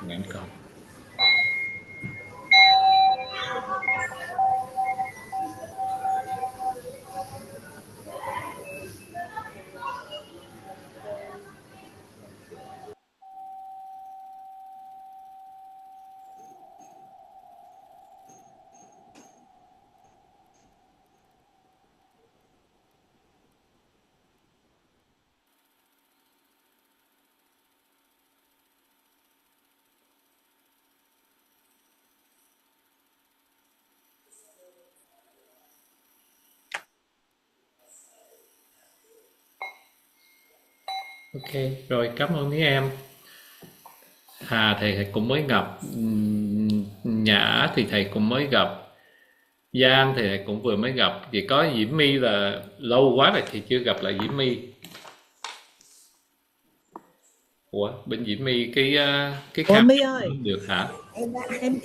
Ngắn còn. Ok, rồi cảm ơn mấy em. Hà thì thầy cũng mới gặp, Nhã thì thầy cũng mới gặp, Giang thì thầy cũng vừa mới gặp, chỉ có Diễm My là lâu quá rồi thì chưa gặp lại Diễm My. Ủa, bên Diễm My cái Ủa cam My ơi, không được hả? Em đã, em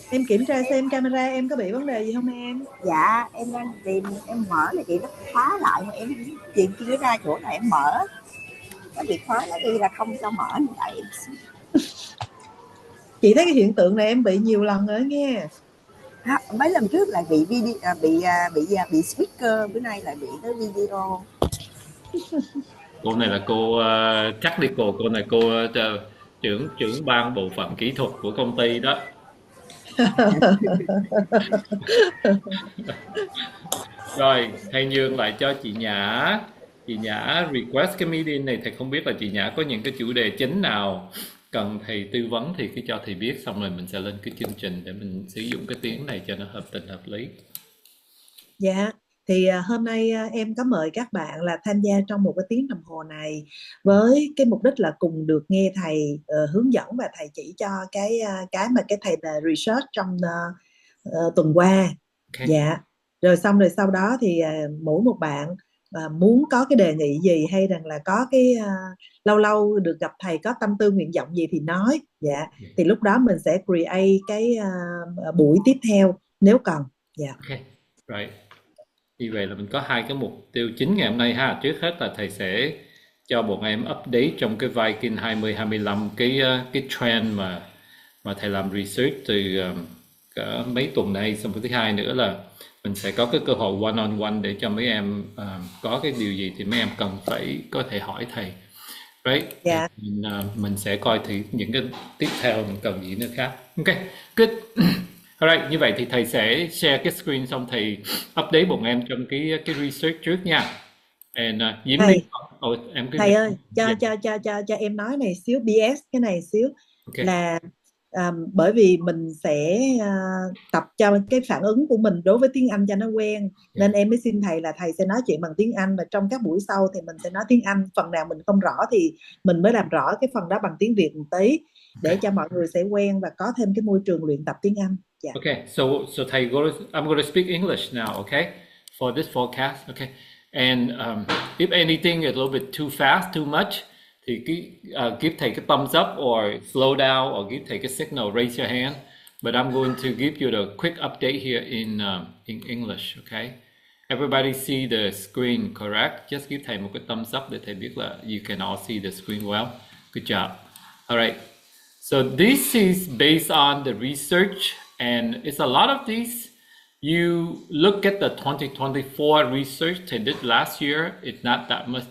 em kiểm tra xem camera em có bị vấn đề gì không em? dạ em đang tìm, em mở là chị nó khóa lại mà em tìm chưa ra chỗ này em mở nó bị khóa, nó đi là không cho mở. Tại Chị thấy cái hiện tượng này em bị nhiều lần rồi đó nghe. mấy lần trước là bị video, bị speaker, bữa nay lại bị tới video. Cô này là cô chắc đi cô này cô trưởng trưởng ban bộ phận kỹ thuật của công ty đó. Rồi, thầy nhường lại cho chị Nhã. Chị Nhã request cái meeting này, thầy không biết là chị Nhã có những cái chủ đề chính nào cần thầy tư vấn thì cứ cho thầy biết, xong rồi mình sẽ lên cái chương trình để mình sử dụng cái tiếng này cho nó hợp tình hợp lý. Dạ, thì hôm nay em có mời các bạn là tham gia trong một cái tiếng đồng hồ này với cái mục đích là cùng được nghe thầy hướng dẫn và thầy chỉ cho cái mà cái thầy là research trong tuần qua. Ok. Dạ, rồi xong rồi sau đó thì mỗi một bạn muốn có cái đề nghị gì hay rằng là có cái lâu lâu được gặp thầy có tâm tư nguyện vọng gì thì nói. Dạ, thì lúc đó mình sẽ create cái buổi tiếp theo nếu cần. Dạ. Ok. Rồi. Như vậy là mình có hai cái mục tiêu chính ngày hôm nay ha. Trước hết là thầy sẽ cho bọn em update trong cái Viking 2025 cái trend mà thầy làm research từ cả mấy tuần nay. Xong thứ hai nữa là mình sẽ có cái cơ hội one on one để cho mấy em có cái điều gì thì mấy em cần phải có thể hỏi thầy. Right? Dạ. Mình sẽ coi thử những cái tiếp theo mình cần gì nữa khác. Ok, good. Alright, như vậy thì thầy sẽ share cái screen xong thầy update bọn em trong cái research trước nha. And Diễm My, thầy em cứ thầy ơi, cho yeah, cho cho cho cho em nói này xíu, BS cái này xíu ok. là bởi vì mình sẽ tập cho cái phản ứng của mình đối với tiếng Anh cho nó quen, Yeah. nên em mới xin thầy là thầy sẽ nói chuyện bằng tiếng Anh, và trong các buổi sau thì mình sẽ nói tiếng Anh, phần nào mình không rõ thì mình mới làm rõ cái phần đó bằng tiếng Việt một tí để Okay. cho mọi người sẽ quen và có thêm cái môi trường luyện tập tiếng Anh. Dạ. Okay, so thầy I'm going to speak English now, okay? For this forecast, okay? And if anything is a little bit too fast, too much, thì give thầy cái thumbs up or slow down or give thầy cái signal, raise your hand. But I'm going to give you the quick update here in English, okay? Everybody see the screen, correct? Just give thầy một cái thumbs up để thầy biết là you can all see the screen well. Good job. All right. So this is based on the research, and it's a lot of these. You look at the 2024 research they did last year, it's not that much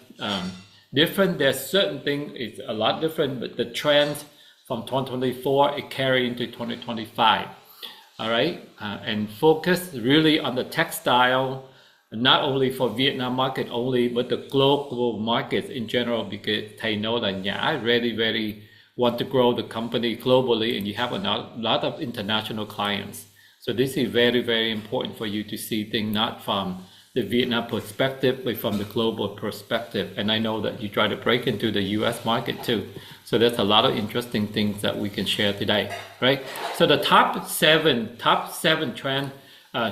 different. There's certain things, it's a lot different, but the trends from 2024, it carry into 2025. All right, and focus really on the textile, not only for Vietnam market only, but the global markets in general, because they know that Nhã really, very want to grow the company globally, and you have a lot of international clients. So this is very, very important for you to see things not from the Vietnam perspective, but from the global perspective. And I know that you try to break into the US market too. So there's a lot of interesting things that we can share today, right? So the top seven trend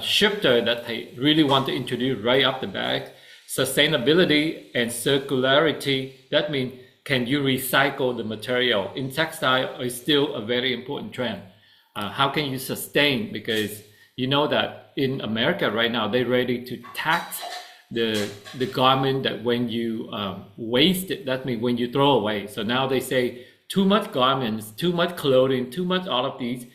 shifter that I really want to introduce right off the bat: sustainability and circularity. That means, can you recycle the material in textile? Is still a very important trend. How can you sustain? Because you know that in America right now they're ready to tax the garment that when you waste it, that means when you throw away. So now they say too much garments, too much clothing, too much all of these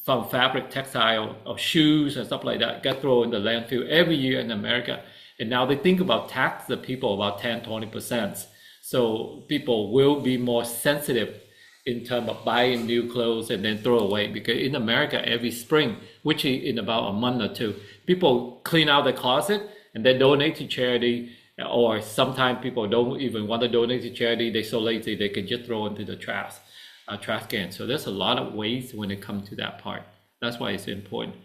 from fabric, textile, or shoes and stuff like that get thrown in the landfill every year in America. And now they think about tax the people about 10-20%. So people will be more sensitive in terms of buying new clothes and then throw away, because in America every spring, which is in about a month or two, people clean out the closet and then donate to charity, or sometimes people don't even want to donate to charity. They're so lazy they can just throw into the trash can. So there's a lot of ways when it comes to that part. That's why it's important.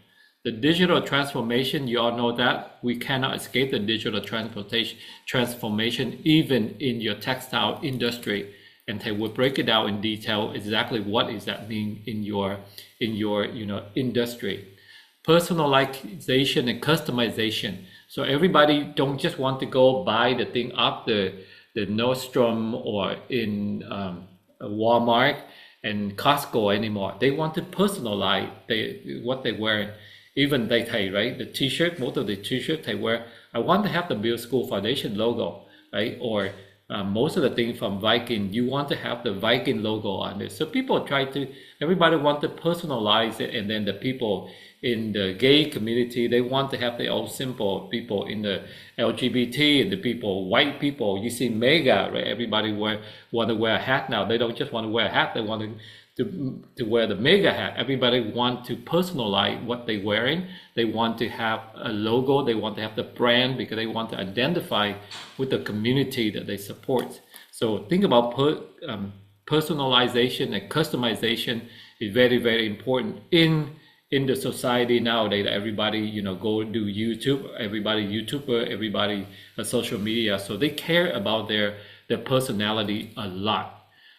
The digital transformation, you all know that we cannot escape the digital transformation even in your textile industry. And they will break it down in detail exactly what does that mean in your industry. Personalization and customization. So everybody don't just want to go buy the thing up the Nordstrom or in Walmart and Costco anymore. They want to personalize what they wear. Even they say, right, the t-shirt, most of the t-shirts they wear, I want to have the Build School Foundation logo, right? Or most of the things from Viking, you want to have the Viking logo on it. So people everybody want to personalize it, and then the people in the gay community, they want to have their own symbol. People in the LGBT and the people, white people, you see MAGA, right? Everybody want to wear a hat now. They don't just want to wear a hat, they want to wear the MAGA hat. Everybody want to personalize what they're wearing. They want to have a logo. They want to have the brand because they want to identify with the community that they support. So think about personalization and customization is very, very important in the society nowadays. Everybody, go do YouTube. Everybody YouTuber. Everybody social media. So they care about their personality a lot.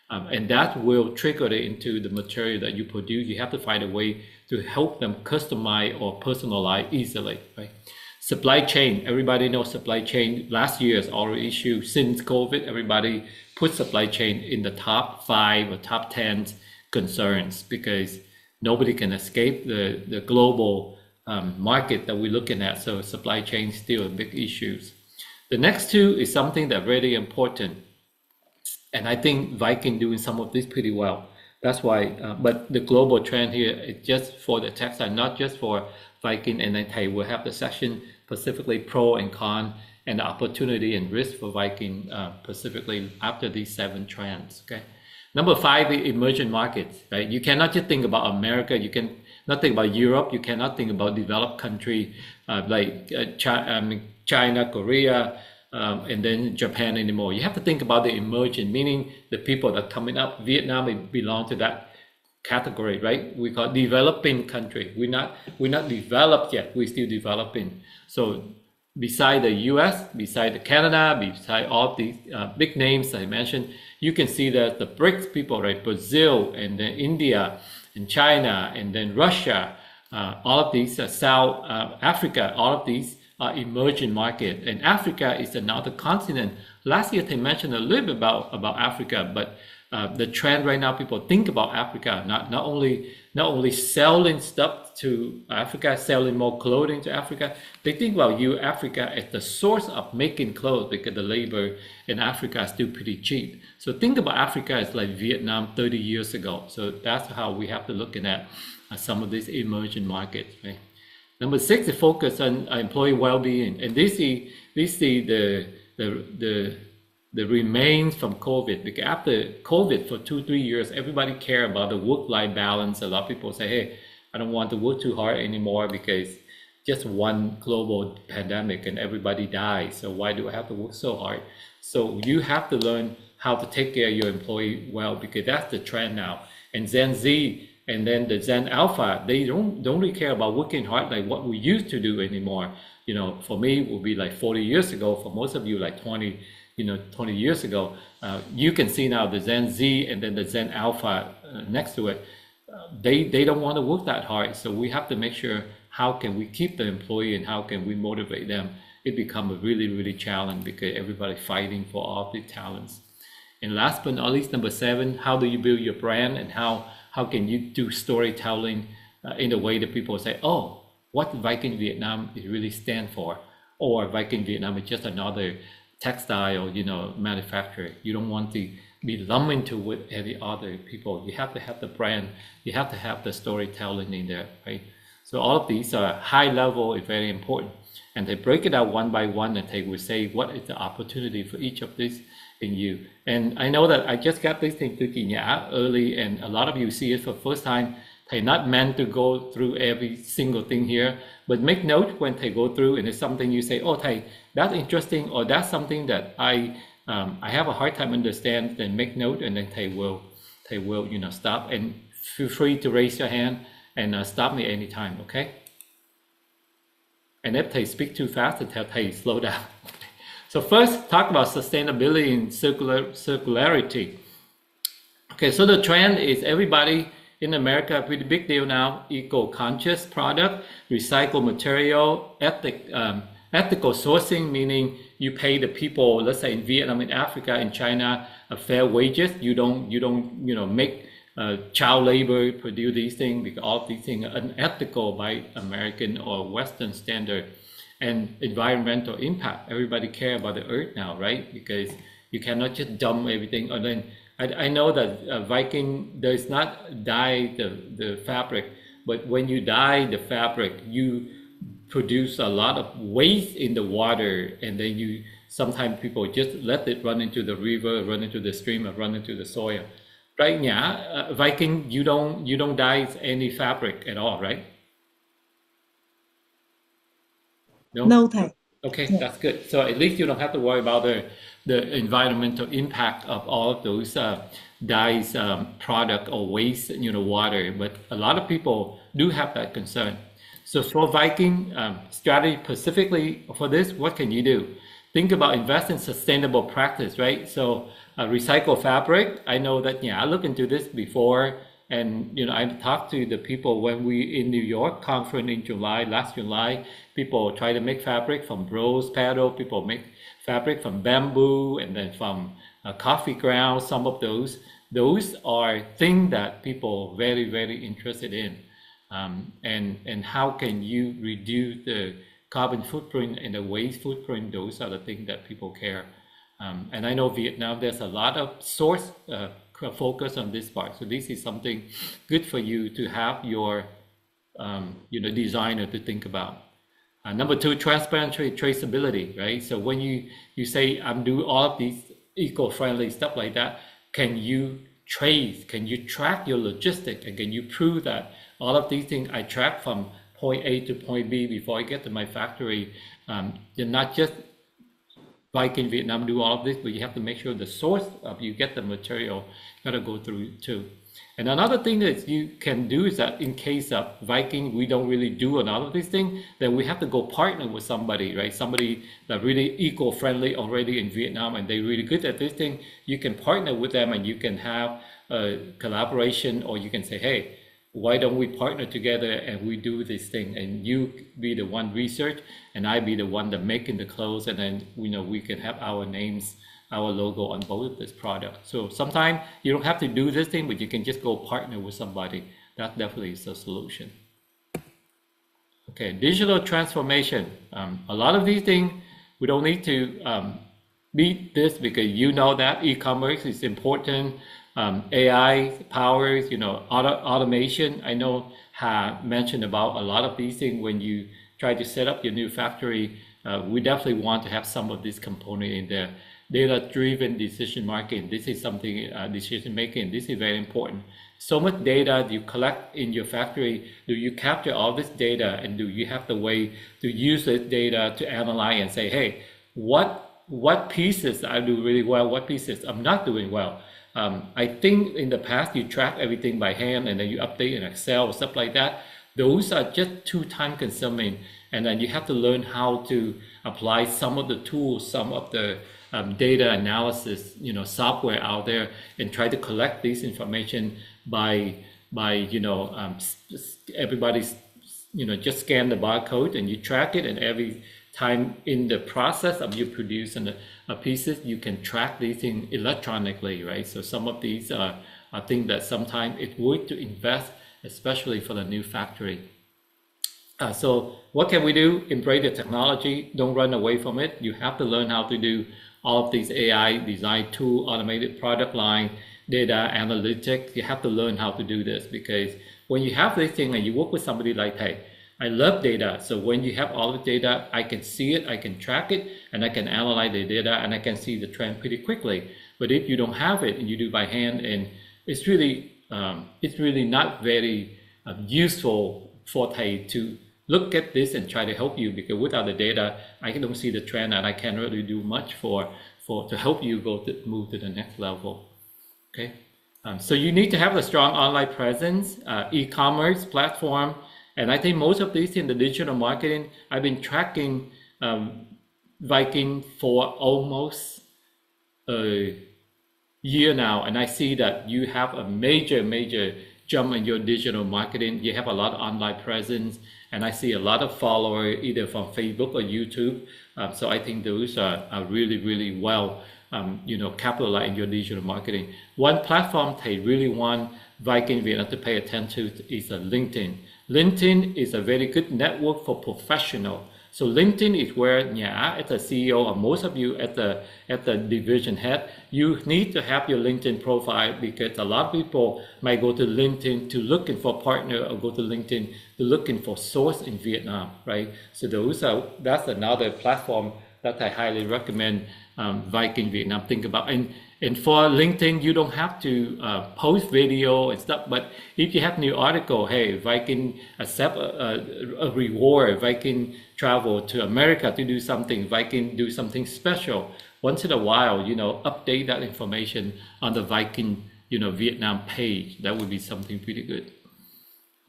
And that will trigger it into the material that you produce. You have to find a way to help them customize or personalize easily, right? Supply chain, everybody knows supply chain. Last year is our issue. Since COVID, everybody put supply chain in the top 5 or top 10 concerns, because nobody can escape the global market that we're looking at. So supply chain is still a big issue. The next two is something that's really important. And I think Viking doing some of this pretty well. That's why, but the global trend here is just for the textile, not just for Viking. And then they will have the section specifically pro and con, and the opportunity and risk for Viking specifically after these 7 trends. Okay. Number 5 is emerging markets. Right. You cannot just think about America. You can not think about Europe. You cannot think about developed country like China, Korea. And then Japan anymore. You have to think about the emerging, meaning the people that are coming up. Vietnam belong to that category, right? We call developing country. We're not developed yet. We're still developing. So beside the U.S., beside Canada, beside all these big names I mentioned, you can see that the BRICS people, right? Brazil and then India and China and then Russia, all of these, South Africa, all of these emerging market. And Africa is another continent. Last year they mentioned a little bit about Africa, but the trend right now, people think about Africa, not only selling stuff to Africa, selling more clothing to Africa. They think about Africa as the source of making clothes, because the labor in Africa is still pretty cheap. So think about Africa as like Vietnam 30 years ago. So that's how we have to look at some of these emerging markets, right? Number 6 is focus on employee well-being, and this is the remains from COVID. Because after COVID for 2-3 years, everybody care about the work-life balance. A lot of people say, "Hey, I don't want to work too hard anymore because just one global pandemic and everybody dies. So why do I have to work so hard?" So you have to learn how to take care of your employee well, because that's the trend now. And Gen Z. And then the Gen Alpha, they don't really care about working hard like what we used to do anymore. For me, it would be like 40 years ago. For most of you, like 20 years ago. You can see now the Gen Z and then the Gen Alpha next to it. They don't want to work that hard. So we have to make sure, how can we keep the employee and how can we motivate them? It becomes a really, really challenge, because everybody's fighting for all the talents. And last but not least, number 7, how do you build your brand, and how can you do storytelling in a way that people say, "Oh, what Viking Vietnam is really stand for?" Or Viking Vietnam is just another textile, manufacturer. You don't want to be lumped into with any other people. You have to have the brand, you have to have the storytelling in there, right? So all of these are high level is very important. And they break it out one by one and they will say what is the opportunity for each of these in you. And I know that I just got this thing to Kỳ Nhã early, and a lot of you see it for first time. They're not meant to go through every single thing here, but make note when they go through and it's something you say, oh, thầy, that's interesting, or that's something that I have a hard time understand, then make note, and then they will stop, and feel free to raise your hand and stop me anytime, okay? And if they speak too fast, then tell they slow down. So first, talk about sustainability and circularity. Okay, so the trend is everybody in America, pretty big deal now, eco-conscious product, recycled material, ethical sourcing, meaning you pay the people, let's say in Vietnam, in Africa, in China, fair wages. You don't make child labor produce these things, because all of these things are unethical by American or Western standard. And environmental impact, everybody care about the earth now, right? Because you cannot just dump everything. And then I know that Viking does not dye the fabric, but when you dye the fabric, you produce a lot of waste in the water, and then sometimes people just let it run into the river, run into the stream, or run into the soil. Right now, Viking, you don't dye any fabric at all, right? No, thầy. Okay, Yeah. that's good. So at least you don't have to worry about the environmental impact of all of those dyes, product or waste, water. But a lot of people do have that concern. So for Viking strategy specifically for this, what can you do? Think about invest in sustainable practice, right? So recycle fabric. I know that, I looked into this before, and I talked to the people when we in New York conference in last July. People try to make fabric from rose petal. People make fabric from bamboo, and then from coffee grounds. Some of those are things that people very, very interested in. And how can you reduce the carbon footprint and the waste footprint? Those are the things that people care. And I know Vietnam, there's a lot of source focus on this part. So this is something good for you to have your designer to think about. Number two, transparency, traceability, right? So when you say I'm doing all of these eco-friendly stuff like that, can you track your logistics, and can you prove that all of these things I track from point A to point B before I get to my factory? You're not just Viking Vietnam do all of this, but you have to make sure the source of you get the material gotta go through too. And another thing that you can do is that in case of Viking, we don't really do a lot of these things, then we have to go partner with somebody, right? Somebody that really eco-friendly already in Vietnam, and they're really good at this thing. You can partner with them, and you can have a collaboration, or you can say, hey, why don't we partner together and we do this thing, and you be the one research and I be the one that making the clothes, and then we can have our names, our logo on both of this product. So sometimes you don't have to do this thing, but you can just go partner with somebody. That definitely is a solution. Okay, digital transformation. A lot of these things, we don't need to beat this, because that e-commerce is important. AI powers, automation. I know Ha mentioned about a lot of these things when you try to set up your new factory. We definitely want to have some of these components in there. Data-driven decision making. This is something, decision making. This is very important. So much data you collect in your factory. Do you capture all this data, and do you have the way to use this data to analyze and say, hey, what pieces I do really well, what pieces I'm not doing well? I think in the past you track everything by hand and then you update in Excel or stuff like that. Those are just too time consuming, and then you have to learn how to apply some of the tools, some of the data analysis, software out there, and try to collect this information by everybody's, just scan the barcode and you track it, and every time in the process of you producing pieces, you can track these things electronically, right? So some of these are things that sometimes it's worth to invest, especially for the new factory. So what can we do? Embrace the technology. Don't run away from it. You have to learn how to do all of these AI design tool, automated product line, data analytics. You have to learn how to do this, because when you have this thing and you work with somebody like, hey, I love data. So when you have all the data, I can see it, I can track it, and I can analyze the data, and I can see the trend pretty quickly. But if you don't have it and you do by hand, and it's really not very useful for thầy to look at this and try to help you, because without the data, I don't see the trend, and I can't really do much to help you move to the next level. Okay, so you need to have a strong online presence, e-commerce platform, and I think most of these in the digital marketing. I've been tracking Viking for almost a year now, and I see that you have a major jump in your digital marketing. You have a lot of online presence, and I see a lot of followers either from Facebook or YouTube. So I think those are really well capitalize in your digital marketing. One platform they really want Viking Vietnam to pay attention to is LinkedIn. LinkedIn is a very good network for professional. So LinkedIn is where Nhã, as a CEO, or most of you at the division head, you need to have your LinkedIn profile, because a lot of people might go to LinkedIn to looking for partner, or go to LinkedIn to looking for source in Vietnam, right? So that's another platform that I highly recommend Viking Vietnam think about. And for LinkedIn, you don't have to post video and stuff, but if you have new article, hey, Viking accept a reward, Viking travel to America to do something, Viking do something special. Once in a while, update that information on the Viking, Vietnam page. That would be something pretty good.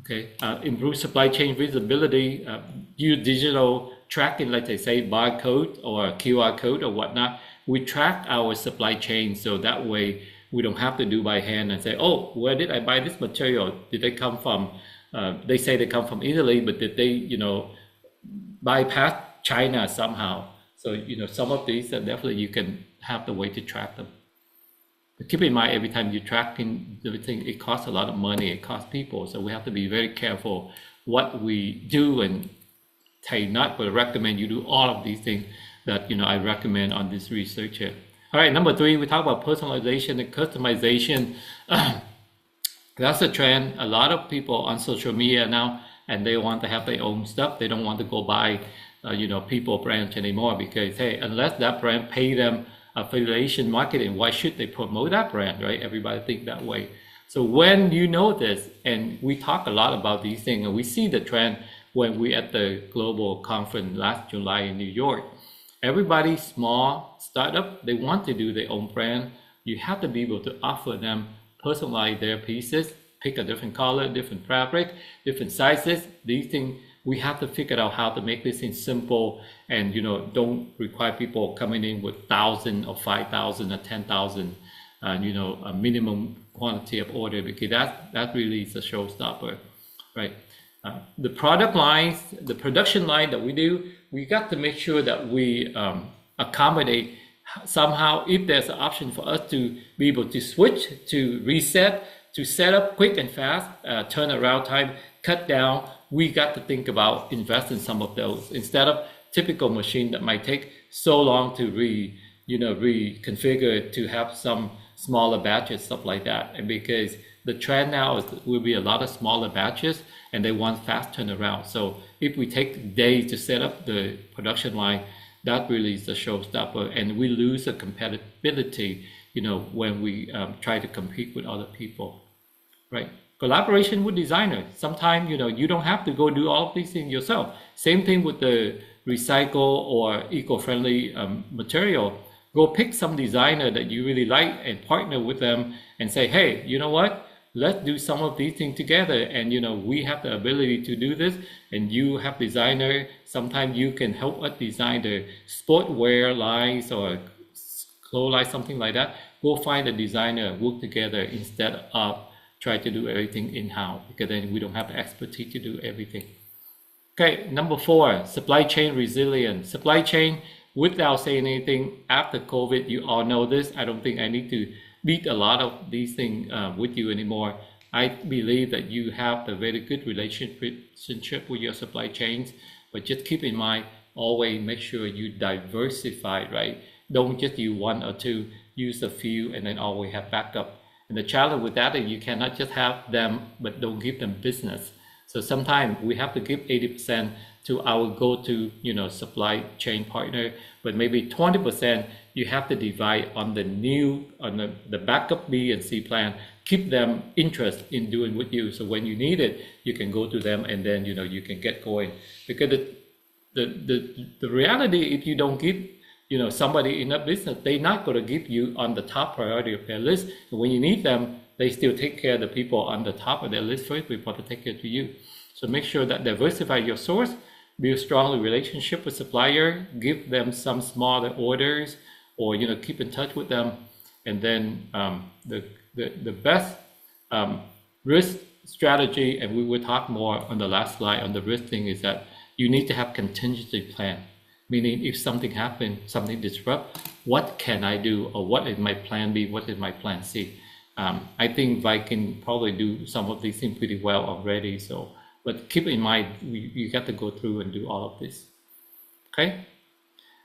Okay, improve supply chain visibility, use digital tracking, like they say, barcode or QR code or whatnot. We track our supply chain, so that way we don't have to do by hand and say, oh, where did I buy this material? Did they come from, they say they come from Italy, but did they, bypass China somehow? So, some of these are definitely you can have the way to track them. But keep in mind, every time you're tracking everything, it costs a lot of money, it costs people. So we have to be very careful what we do, and thầy not will recommend you do all of these things that I recommend on this research here. All right, number 3, we talk about personalization and customization. That's a trend. A lot of people on social media now, and they want to have their own stuff. They don't want to go buy, people brands anymore, because hey, unless that brand pay them affiliation marketing, why should they promote that brand, right? Everybody think that way. So when you know this, and we talk a lot about these things, and we see the trend when we at the global conference last July in New York. Everybody, small startup, they want to do their own brand. You have to be able to offer them, personalize their pieces, pick a different color, different fabric, different sizes. These things, we have to figure out how to make this thing simple, and don't require people coming in with 1,000 or 5,000 or 10,000, a minimum quantity of order, because that really is a showstopper, right? The product lines, the production line that we do, we got to make sure that we accommodate somehow, if there's an option for us to be able to switch, to reset, to set up quick and fast, turnaround time, cut down. We got to think about investing some of those, instead of typical machine that might take so long to reconfigure, to have some smaller batches, stuff like that. And because the trend now will be a lot of smaller batches, and they want fast turnaround. So if we take days to set up the production line, that really is a showstopper, and we lose the compatibility, when we try to compete with other people, right? Collaboration with designers. Sometimes, you don't have to go do all of these things yourself. Same thing with the recycle or eco-friendly material. Go pick some designer that you really like and partner with them and say, hey, you know what? Let's do some of these things together, and we have the ability to do this, and you have designer. Sometimes you can help us design the sportwear lines or clothes line, something like that. Go find a designer, work together, instead of try to do everything in-house, because then we don't have the expertise to do everything. Okay, number 4, supply chain resilience. Supply chain, without saying anything, after COVID, you all know this. I don't think I need to beat a lot of these things with you anymore. I believe that you have a very good relationship with your supply chains, but just keep in mind, always make sure you diversify, right? don't just use one or two, use a few and then always have backup. And the challenge with that is you cannot just have them but don't give them business. So sometimes we have to give 80% to our go-to, supply chain partner, but maybe 20% you have to divide on the backup B and C plan. Keep them interest in doing with you. So when you need it, you can go to them and then you can get going. Because the reality, if you don't give somebody in a business, they're not going to give you on the top priority of their list. And when you need them, they still take care of the people on the top of their list first before they take care to you. So make sure that diversify your source, build strong relationship with supplier, give them some smaller orders, or keep in touch with them. And then the best risk strategy, and we will talk more on the last slide on the risk thing, is that you need to have contingency plan. Meaning if something happens, something disrupt, what can I do, or what is my plan B, what is my plan C? I think Viking probably do some of these things pretty well already. So, but keep in mind, you got to go through and do all of this. Okay.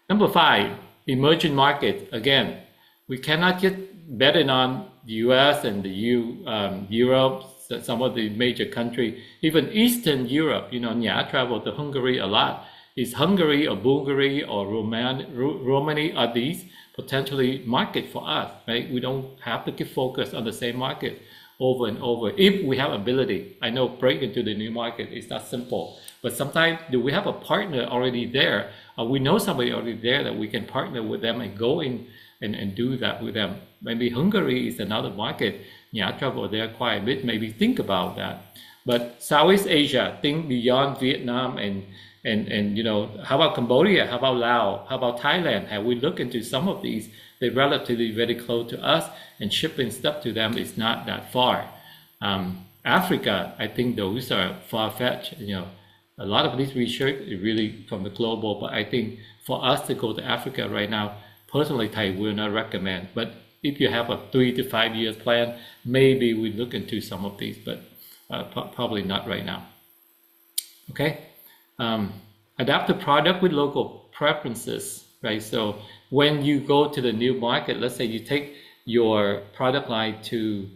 Number 5, emerging market. Again, we cannot just bet it on the US and the Europe, some of the major countries, even Eastern Europe. I travel to Hungary a lot. Is Hungary or Bulgaria or Romania, are these potentially market for us, right? We don't have to keep focused on the same market over and over. If we have ability, I know break into the new market is not simple, but sometimes do we have a partner already there? Or we know somebody already there that we can partner with them and go in and do that with them. Maybe Hungary is another market. I travel there quite a bit, maybe think about that. But Southeast Asia, think beyond Vietnam and how about Cambodia? How about Laos? How about Thailand? Have we looked into some of these? They're relatively very close to us, and shipping stuff to them is not that far. Africa, I think those are far-fetched. A lot of this research is really from the global, but I think for us to go to Africa right now, personally, I will not recommend. But if you have a 3 to 5 years plan, maybe we look into some of these, but probably not right now. Okay. Adapt the product with local preferences, right? So when you go to the new market, let's say you take your product line to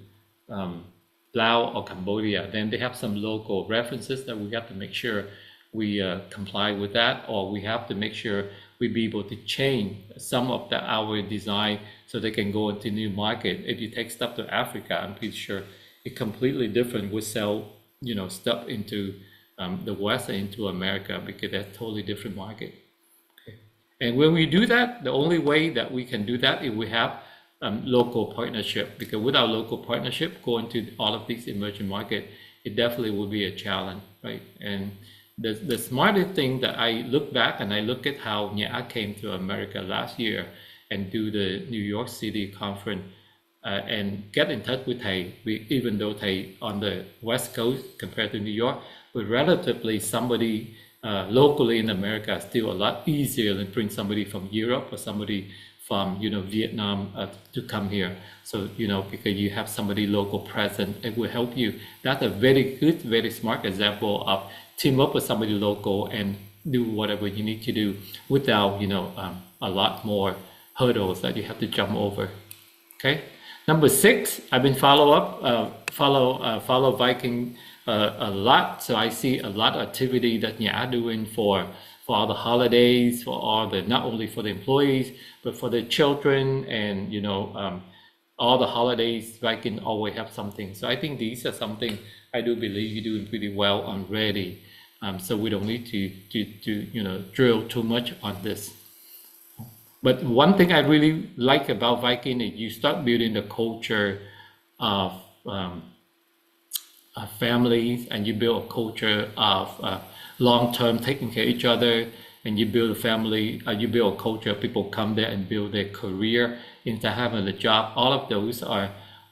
Laos or Cambodia, then they have some local references that we have to make sure we comply with that, or we have to make sure we be able to change some of our design so they can go into new market. If you take stuff to Africa, I'm pretty sure it's completely different. We sell, stuff into the West and into America, because that's totally different market. Okay. And when we do that, the only way that we can do that is we have local partnership, because without local partnership, going to all of these emerging market, it definitely will be a challenge, right? And the smartest thing that I look back and I look at how I came to America last year and do the New York City conference and get in touch with Thầy, even though Thầy on the West Coast compared to New York, but relatively somebody locally in America is still a lot easier than bring somebody from Europe or somebody from Vietnam to come here. So because you have somebody local present, it will help you. That's a very good, very smart example of team up with somebody local and do whatever you need to do without a lot more hurdles that you have to jump over. Okay. Number 6, I've been follow Viking a lot, so I see a lot of activity that you are doing for all the holidays, for all the, not only for the employees but for the children, and all the holidays Viking always have something. So I think these are something I do believe you're doing pretty well already. So we don't need to drill too much on this. But one thing I really like about Viking is you start building the culture of families, and you build a culture of long-term taking care of each other, and you build a family, you build a culture of people come there and build their career into having a job. All of those are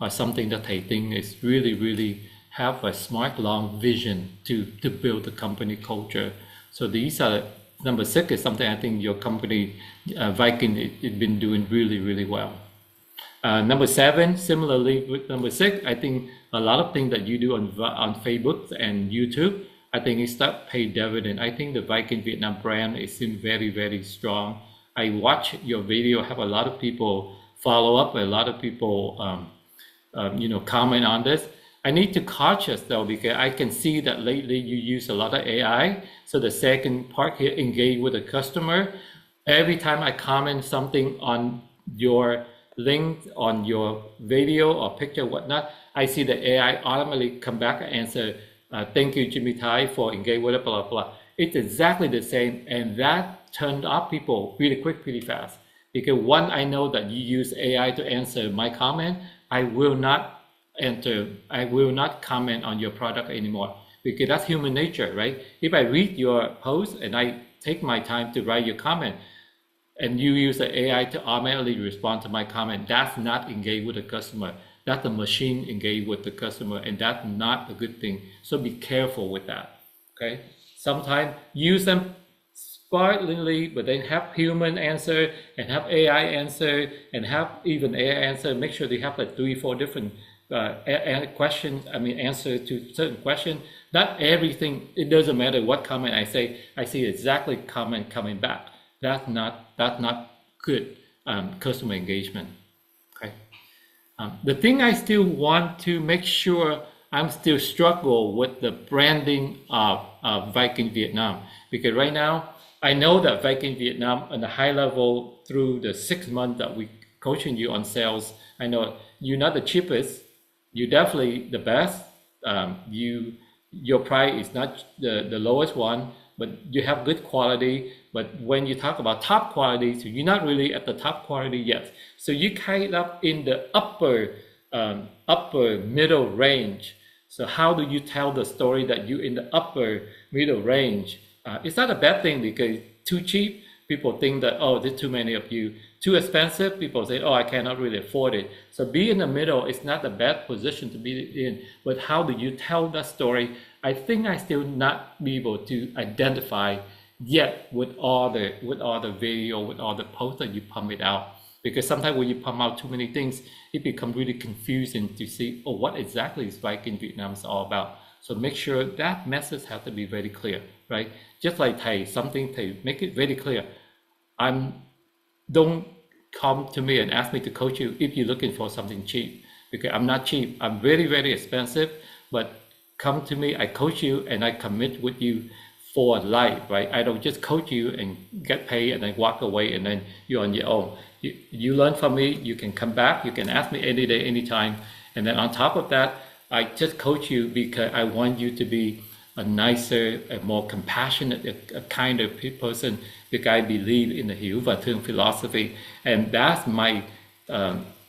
something that I think is really have a smart long vision to build the company culture. So these are, number 6 is something I think your company Viking has been doing really well. Number 7, similarly with number 6, I think a lot of things that you do on Facebook and YouTube, I think it start pay dividend. I think the Viking Vietnam brand is still very strong. I watch your video, have a lot of people follow up, a lot of people comment on this. I need to cautious though because I can see that lately you use a lot of AI. So the second part here, engage with the customer. Every time I comment something on your link, on your video or picture, whatnot, I see the AI automatically come back and answer, thank you, Jimmy Tai, for engaging with it, blah, blah, blah. It's exactly the same. And that turned off people really quick, pretty fast. Because one, I know that you use AI to answer my comment. I will not comment on your product anymore because that's human nature, right? If I read your post and I take my time to write your comment and you use the AI to automatically respond to my comment, that's not engaged with the customer. That's the machine engaged with the customer, and that's not a good thing. So be careful with that, okay? Sometimes use them sparingly, but then have human answer and have AI answer and have even AI answer. Make sure they have like 3-4 different questions. I mean, answer to certain question. Not everything. It doesn't matter what comment I say. I see exactly comment coming back. That's not good customer engagement. Okay. The thing I still want to make sure I'm still struggle with the branding of Viking Vietnam because right now I know that Viking Vietnam on the high level through the 6 months that we coaching you on sales. I know you're not the cheapest. You're definitely the best. Your price is not the lowest one, but you have good quality. But when you talk about top quality, so you're not really at the top quality yet. So you kind of in the upper middle range. So how do you tell the story that you're in the upper middle range? It's not a bad thing because too cheap, people think that, oh, there's too many of you. Too expensive, people say, oh, I cannot really afford it. So be in the middle is not a bad position to be in, but how do you tell that story? I think I still not be able to identify yet with all the video, with all the posts that you pump it out. Because sometimes when you pump out too many things, it becomes really confusing to see, oh, what exactly is Viking Vietnam is all about. So make sure that message has to be very clear, right? Just like Thầy, something Thầy, make it very clear. Don't come to me and ask me to coach you if you're looking for something cheap, because I'm not cheap. I'm very, very expensive, but come to me, I coach you and I commit with you for life, right? I don't just coach you and get paid and then walk away and then you're on your own. You learn from me, you can come back, you can ask me any day, anytime. And then on top of that, I just coach you because I want you to be a nicer, a more compassionate, a kinder person, because I believe in the Hiểu và Thương philosophy. And that's my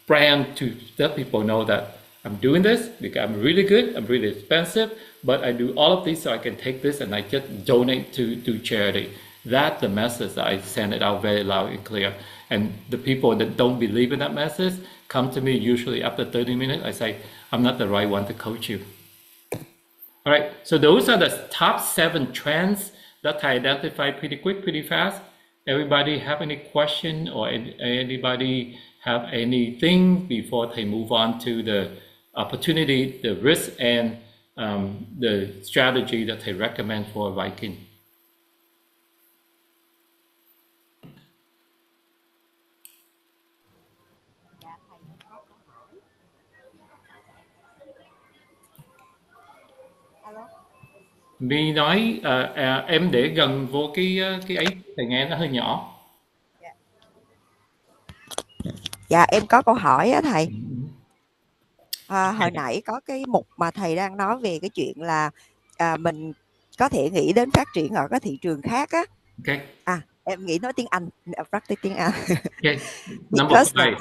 brand to let people know that I'm doing this because I'm really good, I'm really expensive, but I do all of this so I can take this and I just donate to charity. That's the message that I send it out very loud and clear. And the people that don't believe in that message come to me usually after 30 minutes. I say, I'm not the right one to coach you. All right, so those are the top 7 trends that I identify pretty quick, pretty fast. Everybody have any question or anybody have anything before they move on to the opportunity, the risk, and the strategy that they recommend for Viking? Mi nói em để gần vô cái ấy thì nghe nó hơi nhỏ. Dạ em có câu hỏi á thầy. Hồi nãy có cái mục mà thầy đang nói về cái chuyện là mình có thể nghĩ đến phát triển ở các thị trường khác á. Okay. Em nghĩ nói tiếng Anh, practice tiếng Anh. Okay. Number 5.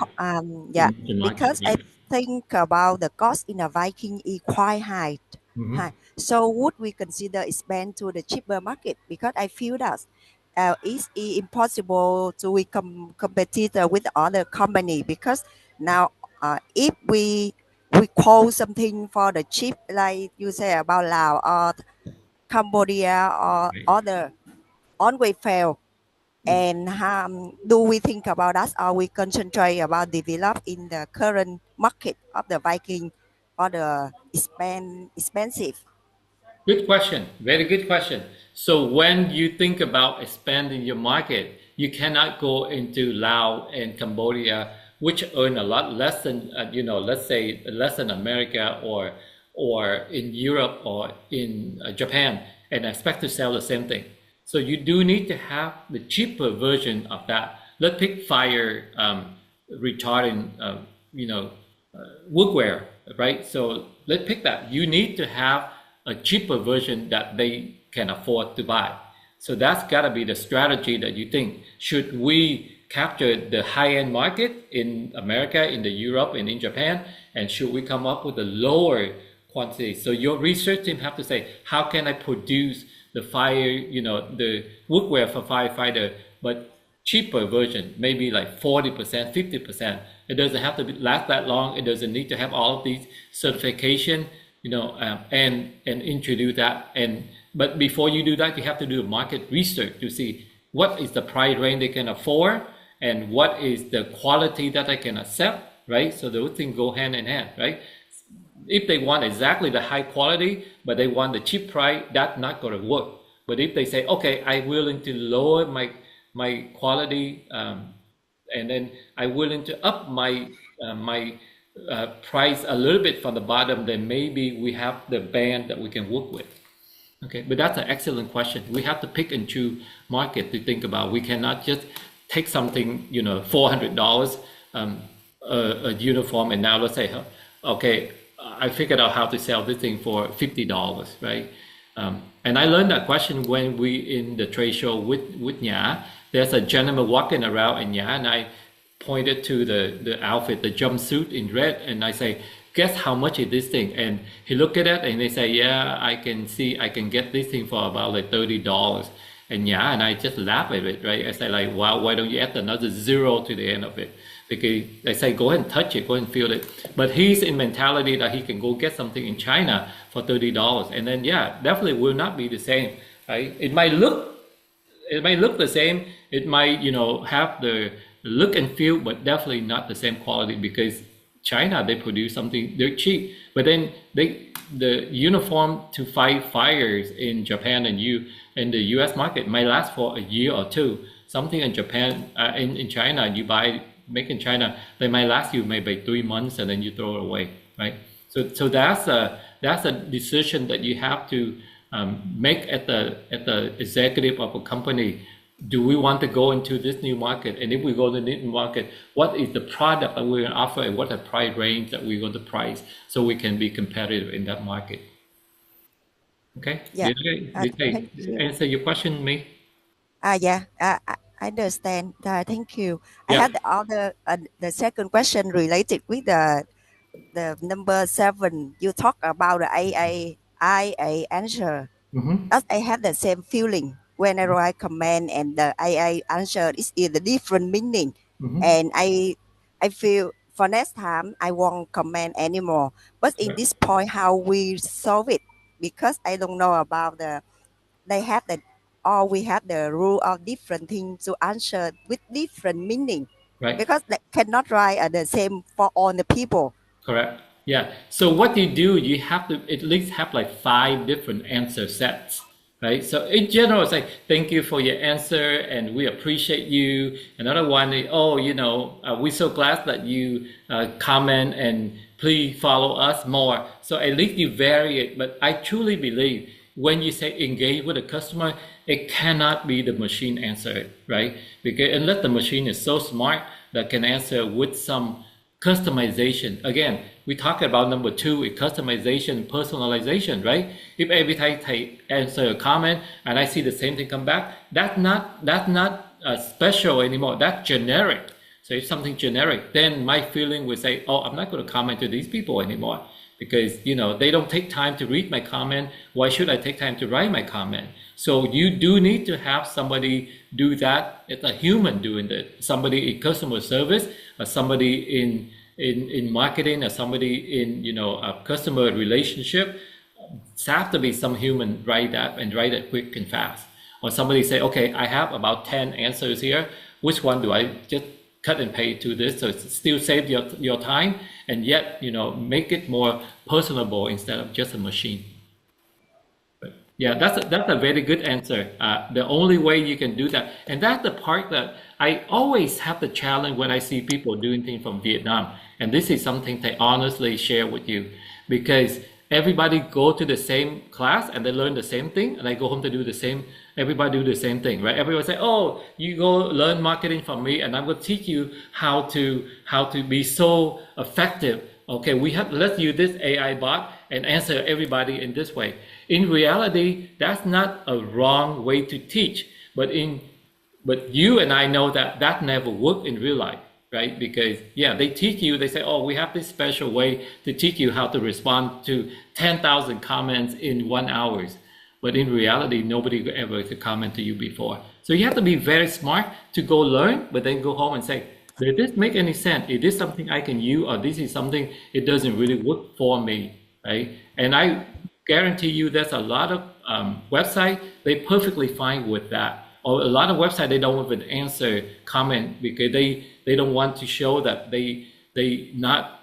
Because I think about the cost in a Viking is quite high. High. So would we consider expand to the cheaper market? Because I feel that it's impossible to we compete with other company, because now if we quote something for the cheap, like you say about Laos or Cambodia or other, always fail. And do we think about that, or we concentrate about develop in the current market of the Viking or the expensive? Good question. Very good question. So when you think about expanding your market, you cannot go into Laos and Cambodia, which earn a lot less than, let's say less than America or in Europe or in Japan, and expect to sell the same thing. So you do need to have the cheaper version of that. Let's pick fire retardant, woodware, right? So let's pick that. You need to have a cheaper version that they can afford to buy. So that's got to be the strategy that you think. Should we capture the high-end market in America, in the Europe, and in Japan? And should we come up with a lower quantity? So your research team have to say, how can I produce the fire, the woodware for firefighter, but cheaper version, maybe like 40%, 50%. It doesn't have to last that long. It doesn't need to have all of these certification, and introduce that. But before you do that, you have to do market research to see what is the price range they can afford and what is the quality that they can accept, right? So those things go hand in hand, right? If they want exactly the high quality, but they want the cheap price, that's not going to work. But if they say, okay, I'm willing to lower my quality, and then I'm willing to up my price a little bit from the bottom, then maybe we have the band that we can work with. Okay, but that's an excellent question. We have to pick and choose market to think about. We cannot just take something, $400 a uniform, and now let's say, okay, I figured out how to sell this thing for $50, right? And I learned that question when we in the trade show with Nhã. There's a gentleman walking around in Nhã, and I pointed to the outfit, the jumpsuit in red, and I say, guess how much is this thing? And he looked at it and they say, yeah, I can see I can get this thing for about like $30. And Nhã and I just laugh at it, right? I say like, wow, why don't you add another zero to the end of it? Because they say, go ahead and touch it, go ahead and feel it. But he's in mentality that he can go get something in China for $30. And then, yeah, definitely will not be the same, right? It might look the same. It might, have the look and feel, but definitely not the same quality, because China, they produce something, they're cheap. But then the uniform to fight fires in Japan and the US market might last for a year or two. Something in Japan, in China, you buy, make in China, they might last you maybe 3 months and then you throw it away, right? So that's a decision that you have to make at the executive of a company. Do we want to go into this new market? And if we go to the new market, what is the product that we're going to offer and what the price range that we're going to price so we can be competitive in that market? Okay? Yeah. Did I answer your question, me? Yeah, I understand. Thank you. I Yeah. had the second question related with the number 7. You talk about the IA answer. Mm-hmm. I have the same feeling when I write comment and the IA answer is in a different meaning, Mm-hmm. and I feel for next time I won't comment anymore. But in this point, how we solve it? Because I don't know about they have the or we have the rule of different things to answer with different meaning, Right. because they cannot write the same for all the people. Correct. Yeah. So what you do, you have to at least have like 5 different answer sets, right? So in general, it's like, thank you for your answer and we appreciate you. Another one is, oh, we're so glad that you comment and please follow us more. So at least you vary it. But I truly believe when you say engage with a customer, it cannot be the machine answer, right? Because unless the machine is so smart that can answer with some customization. Again, we talk about number 2 is customization, personalization, right? If every time I answer a comment and I see the same thing come back, that's not special anymore. That's generic. So if something generic, then my feeling would say, oh, I'm not going to comment to these people anymore because they don't take time to read my comment. Why should I take time to write my comment? So you do need to have somebody do that. It's a human doing that. Somebody in customer service, or somebody in marketing, or somebody in a customer relationship. It's have to be some human write that and write it quick and fast. Or somebody say, okay, I have about 10 answers here. Which one do I just cut and paste to this? So it still save your time and yet make it more personable instead of just a machine. Yeah, that's a very good answer. The only way you can do that, and that's the part that I always have the challenge when I see people doing things from Vietnam. And this is something they honestly share with you, because everybody go to the same class and they learn the same thing, and I go home to do the same. Everybody do the same thing, right? Everyone say, "Oh, you go learn marketing from me, and I'm going to teach you how to be so effective." Okay, let's use this AI bot and answer everybody in this way. In reality, that's not a wrong way to teach, but you and I know that that never worked in real life, right? Because yeah, they teach you, they say, oh, we have this special way to teach you how to respond to 10,000 comments in 1 hour. But in reality, nobody ever to comment to you before. So you have to be very smart to go learn, but then go home and say, did this make any sense? Is this something I can use, or this is something it doesn't really work for me, right? And I guarantee you there's a lot of websites, they perfectly fine with that. Or a lot of websites, they don't even answer comment because they don't want to show that they not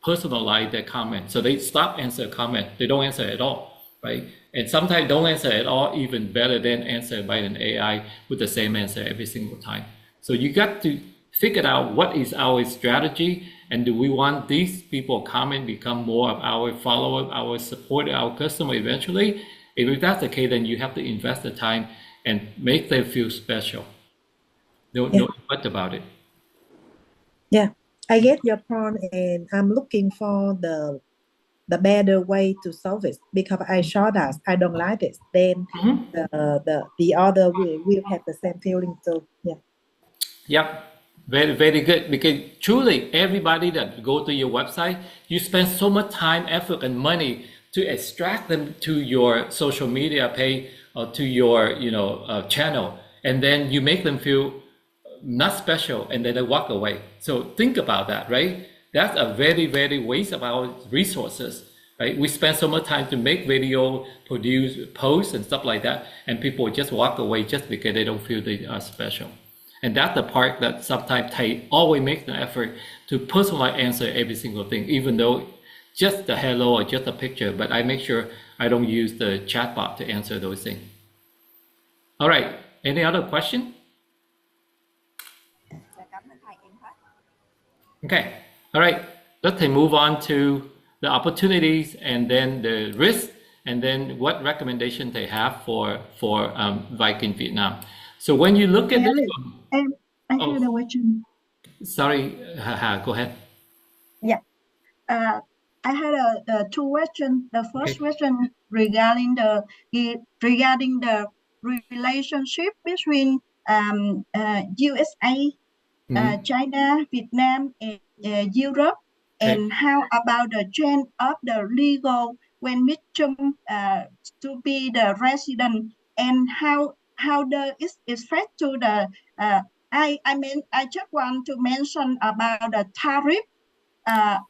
personalize their comment. So they stop answer comment. They don't answer at all, right? And sometimes don't answer at all, even better than answer by an AI with the same answer every single time. So you got to figure out what is our strategy, and do we want these people comment become more of our follower, our supporter, our customer eventually? If that's the case, then you have to invest the time and make them feel special. No what about it. Yeah, I get your point, and I'm looking for the better way to solve it, because I saw that I don't like it. Then the other will have the same feeling too. Yeah. Yep, very, very good. Because truly, everybody that go to your website, you spend so much time, effort, and money to extract them to your social media page or to your, channel, and then you make them feel not special, and then they walk away. So think about that, right? That's a very, very waste of our resources, right? We spend so much time to make video, produce posts and stuff like that, and people just walk away just because they don't feel they are special. And that's the part that sometimes I always make the effort to personally answer every single thing, even though just the hello or just a picture, but I make sure I don't use the chatbot to answer those things. All right, any other question? Okay, all right, let's move on to the opportunities and then the risks, and then what recommendation they have for Viking Vietnam. So when you look at this one, I had a question. Sorry, go ahead. Yeah, I had a two questions. The first question regarding the relationship between USA, China, Vietnam, and Europe, and how about the change of the legal when midterm to be the resident, and how is affect to the I just want to mention about the tariff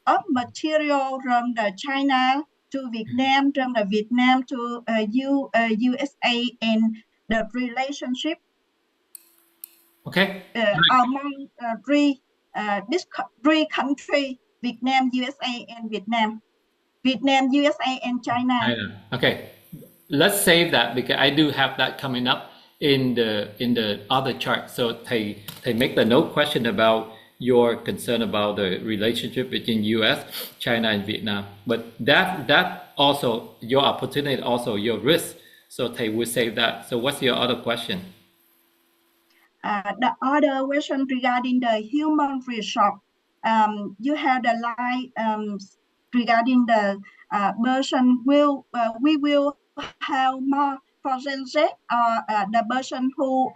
of material from the China to Vietnam, from the Vietnam to USA, and the relationship among three countries: Vietnam, USA, and Vietnam. Vietnam, USA, and China. Okay, let's save that because I do have that coming up in the other chart. So they make the note question about your concern about the relationship between U.S., China, and Vietnam. But that also your opportunity, also your risk. So they will save that. So what's your other question? The other question regarding the human resource. You have the line regarding the person we will have more percentage the person who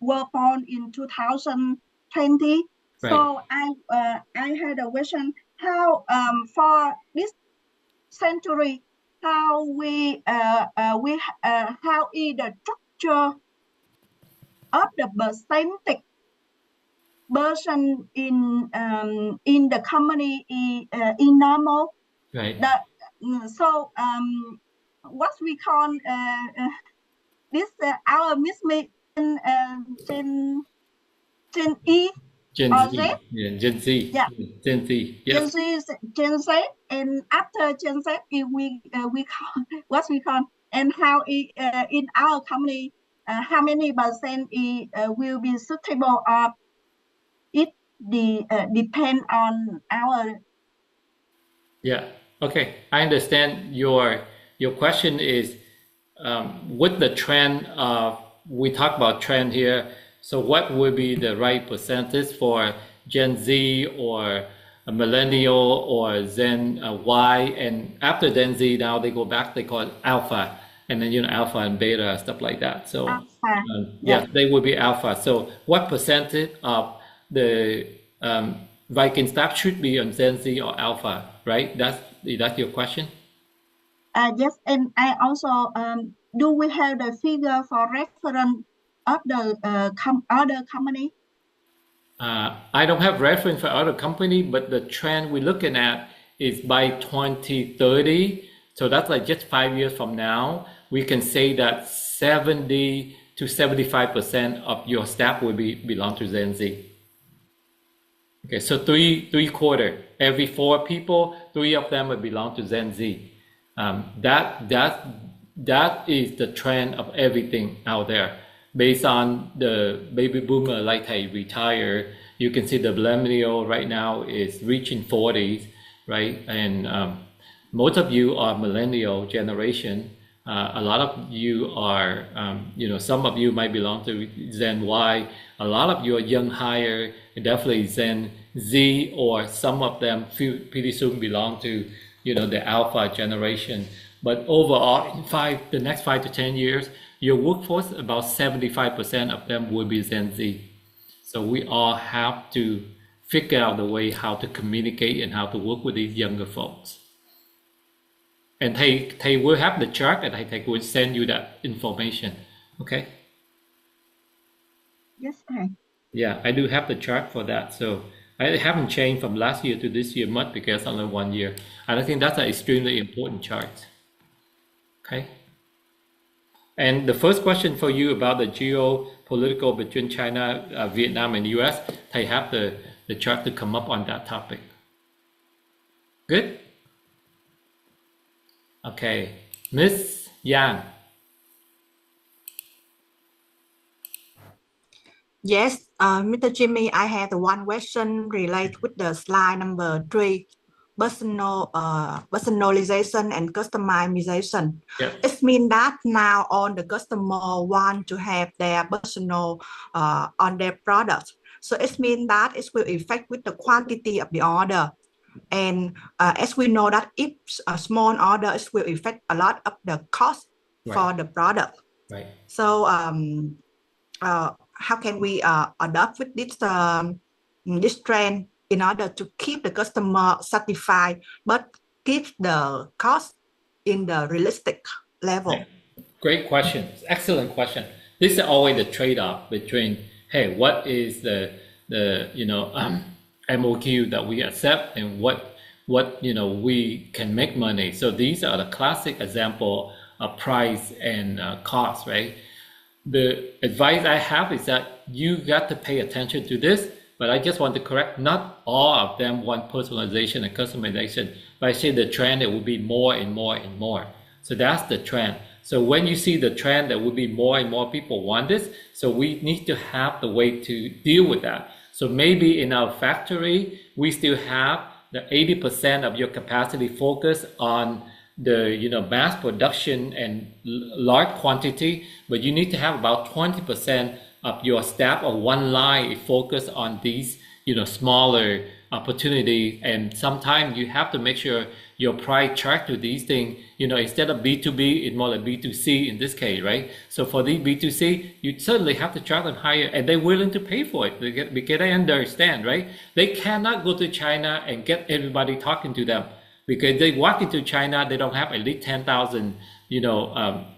were born in 2020. Right. So I had a question: how for this century, how how is the structure of the percentage person in the company in normal, right? So what we call this our mismatch Gen E or Z? Yeah, Gen Z. Yeah. Gen Z. Yes. Gen Z, and after Gen Z, we call what we call and how in our company, how many percent will be suitable, or it depend on our. Yeah. Okay. I understand your question is with the trend of, we talk about trend here. So what would be the right percentage for Gen Z or a millennial or Gen Y, and after Gen Z now they go back, they call it alpha, and then alpha and beta, stuff like that. So Alpha. yeah, they will be alpha. So what percentage of the Viking staff should be on Gen Z or alpha, right? Is that your question? Yes, and I also do we have the figure for reference of the other company? I don't have reference for other company, but the trend we're looking at is by 2030. So that's like just 5 years from now, we can say that 70 to 75% of your staff will belong to Gen Z. Okay, so three quarter, every 4 people, 3 of them will belong to Gen Z. That is the trend of everything out there. Based on the baby boomer like they retire, you can see the millennial right now is reaching 40s, right? And most of you are millennial generation. A lot of you are, some of you might belong to Gen Y. A lot of you are young hire, definitely Gen Z, or some of them pretty soon belong to, the Alpha generation. But overall, in the next 5 to 10 years, your workforce, about 75% of them will be Gen Z. So we all have to figure out the way how to communicate and how to work with these younger folks. And they will have the chart, and they will send you that information. Okay? Yes, thầy. Yeah, I do have the chart for that. So I haven't changed from last year to this year much because only 1 year. And I think that's an extremely important chart. Okay? And the first question for you about the geopolitical between China, Vietnam, and US, they have the chart to come up on that topic. Good? Okay. Miss Yang. Yes, Mr. Jimmy, I had one question related with the slide number 3, personalization and customization. Yeah. It means that now all the customer want to have their personal on their product. So it means that it will affect with the quantity of the order. And as we know that if a small order, it will affect a lot of the cost for the product. Right. So how can we adapt with this trend in order to keep the customer satisfied but keep the cost in the realistic level? Yeah. Great question. Excellent question. This is always the trade-off between, hey, what is the MOQ that we accept and what we can make money. So these are the classic example of price and cost, right? The advice I have is that you got to pay attention to this, but I just want to correct, not all of them want personalization and customization, but I say the trend, it will be more and more and more. So that's the trend. So when you see the trend, there will be more and more people want this. So we need to have the way to deal with that. So maybe in our factory, we still have the 80% of your capacity focused on the mass production and large quantity, but you need to have about 20% of your staff or one line focus on these smaller opportunity. And sometimes you have to make sure your price track to these things. Instead of B2B, it's more like B2C in this case, right? So for the B2C, you certainly have to charge them higher, and they're willing to pay for it because they understand, right? They cannot go to China and get everybody talking to them, because they walk into China, they don't have at least 10,000,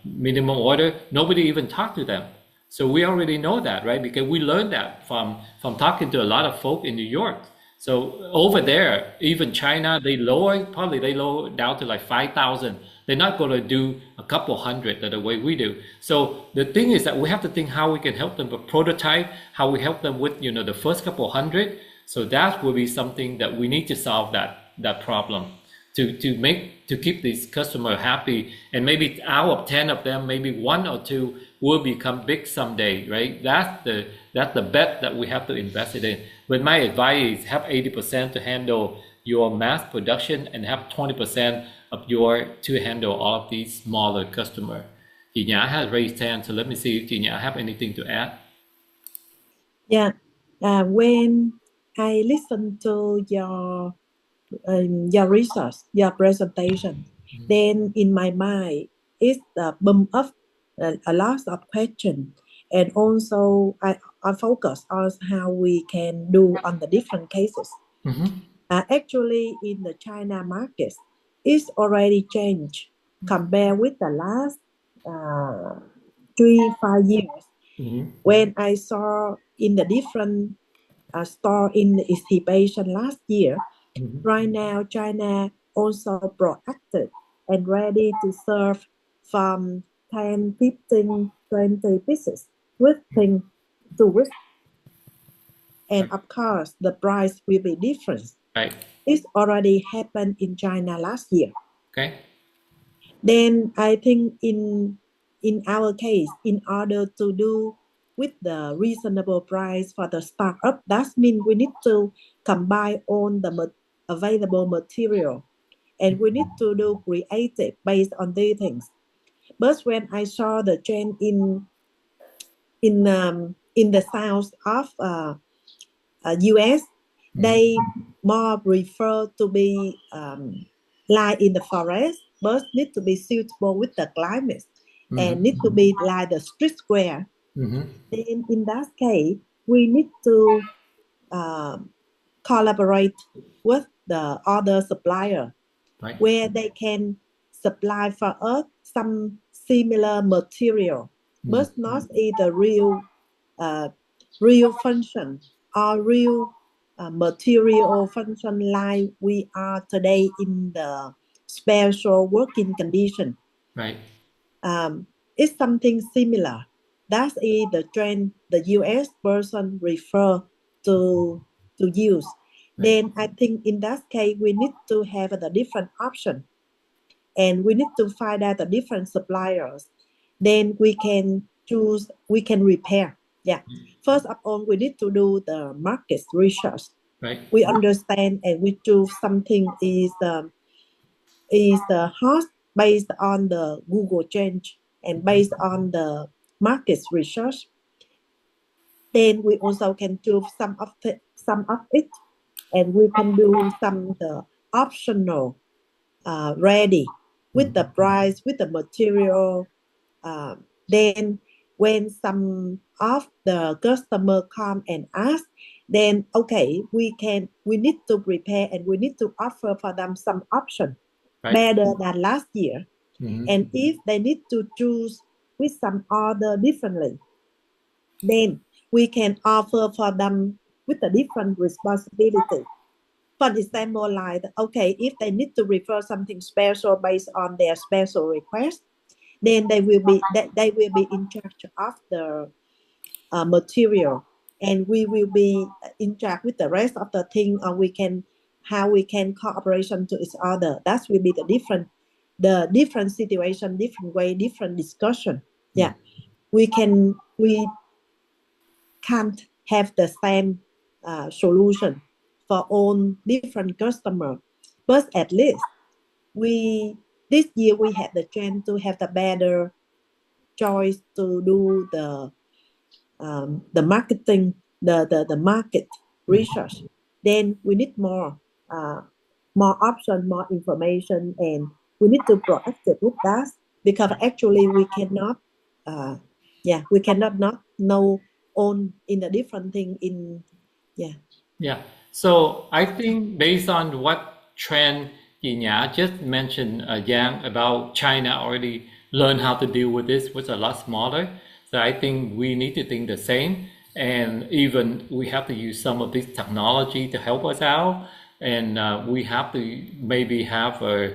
minimum order. Nobody even talk to them. So we already know that, right? Because we learned that from talking to a lot of folk in New York. So over there, even China, they lower down to like 5,000. They're not going to do a couple hundred the way we do. So the thing is that we have to think how we can help them with prototype, how we help them with the first couple hundred. So that will be something that we need to solve that problem. to keep this customer happy, and maybe out of 10 of them, maybe 1 or 2 will become big someday, right? That's the bet that we have to invest it in. But my advice is have 80% to handle your mass production and have 20% of your to handle all of these smaller customer. Chị Nhã has raised hand, so let me see if chị Nhã have anything to add. Yeah, when I listen to your research, your presentation, then in my mind it boom up a lot of questions, and also I focus on how we can do on the different cases. Actually, in the China market, it's already changed compared with the last 3-5 years. When I saw in the different store in the exhibition last year, right now China also proactive and ready to serve from 10, 15, 20 pieces with things to risk. And of course, the price will be different. Right. It's already happened in China last year. Okay. Then I think in our case, in order to do with the reasonable price for the startup, that means we need to combine all the available material, and we need to do creative based on these things. But when I saw the trend in the south of US, they more prefer to be like in the forest, but need to be suitable with the climate and need to be like the street square. Then in that case, we need to collaborate with the other supplier, Right. where they can supply for us some similar material, but not either real function or real material function like we are today in the special working condition. Right. It's something similar. That is the trend the US person refer to use. Then I think in that case we need to have the different option, and we need to find out the different suppliers. Then we can choose, we can repair. Yeah. First of all, we need to do the market research. Right. We understand and we choose something is the hot based on the Google change and based on the market research. Then we also can choose some of it, and we can do some the optional ready with the price, with the material. Then when some of the customer come and ask, then okay, we need to prepare and we need to offer for them some option better than last year. And if they need to choose with some other differently, then we can offer for them with a different responsibility. For example, like, okay, if they need to refer something special based on their special request, then they will be in charge of the material, and we will be in charge with the rest of the thing, or how we can cooperation to each other. That will be the different situation, different way, different discussion. Yeah, we can't have the same solution for all different customer, but at least this year we had the chance to have the better choice to do the marketing, the market research. Then we need more option, more information, and we need to proactive with that, because actually we cannot not know on in the different thing in Yeah. So I think based on what trend Yi Nhã just mentioned, Yang, about China already learned how to deal with this, was a lot smaller. So I think we need to think the same. And even we have to use some of this technology to help us out. And we have to maybe have a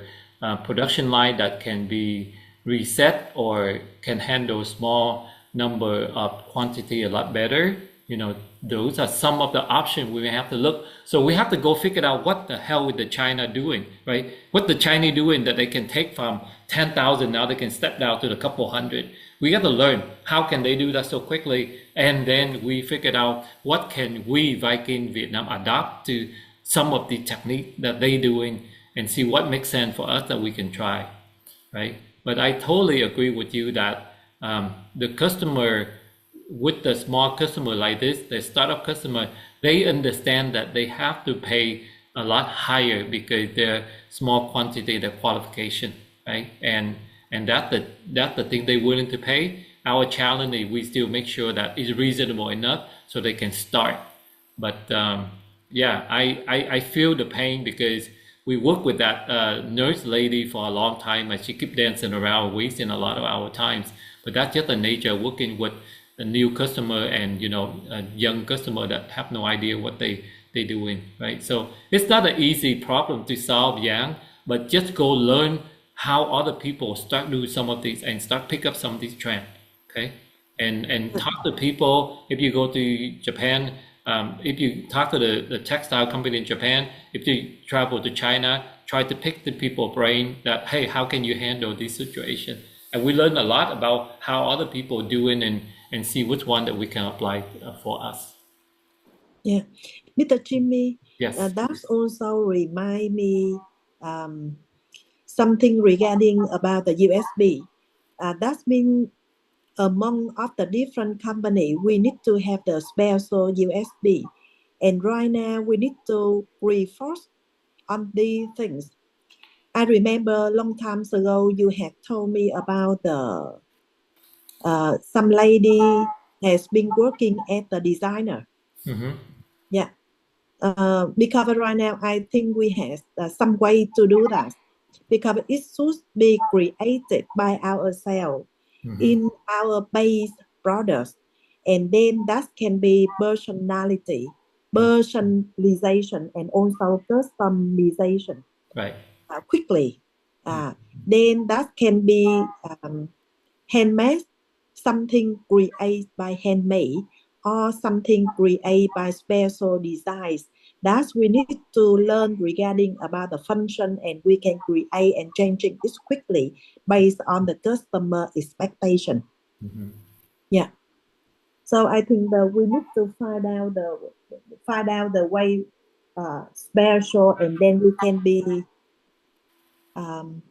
production line that can be reset or can handle small number of quantity a lot better. those are some of the options we may have to look. So we have to go figure out what the hell is the China doing, right? What the Chinese doing that they can take from 10,000, now they can step down to a couple hundred. We got to learn how can they do that so quickly, and then we figured out what can we Viking Vietnam adopt to some of the technique that they doing and see what makes sense for us that we can try, right? But I totally agree with you that the customer, with the small customer like this, the startup customer, they understand that they have to pay a lot higher because they're small quantity, their qualification, right? And that's the thing they're willing to pay. Our challenge is we still make sure that it's reasonable enough so they can start. But yeah, I feel the pain because we work with that nurse lady for a long time, and she keep dancing around, wasting a lot of our times. But that's just the nature of working with a new customer and a young customer that have no idea what they doing, right? So it's not an easy problem to solve, Yang, but just go learn how other people start doing some of these and start pick up some of these trends, okay? And talk to people. If you go to Japan, if you talk to the textile company in Japan, if you travel to China, try to pick the people brain that, hey, how can you handle this situation? And we learn a lot about how other people are doing and see which one that we can apply for us. Yeah, Mr. Jimmy, Yes. that also remind me something regarding about the USB. That's mean among of the different company, we need to have the special USB. And right now we need to reinforce on these things. I remember long time ago you had told me about the some lady has been working as a designer. Mm-hmm. Yeah. Because right now I think we have some way to do that because it should be created by ourselves in our base products, and then that can be personalization, and also customization Right. quickly. Then that can be handmade, something created by handmade, or something created by special designs. That we need to learn regarding about the function, and we can create and changing this quickly based on the customer expectation. Mm-hmm. Yeah. So I think that we need to find out the way special, and then we can be um,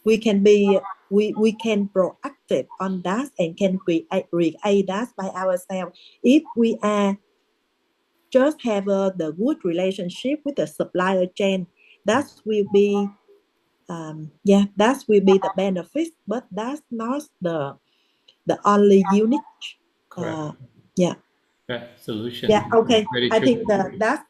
we can be we can proactive on that and can create that by ourselves if we are just have the good relationship with the supplier chain. That will be that will be the benefit, but that's not the only unique Correct. yeah Correct. Solution. yeah okay. Very I true. think that's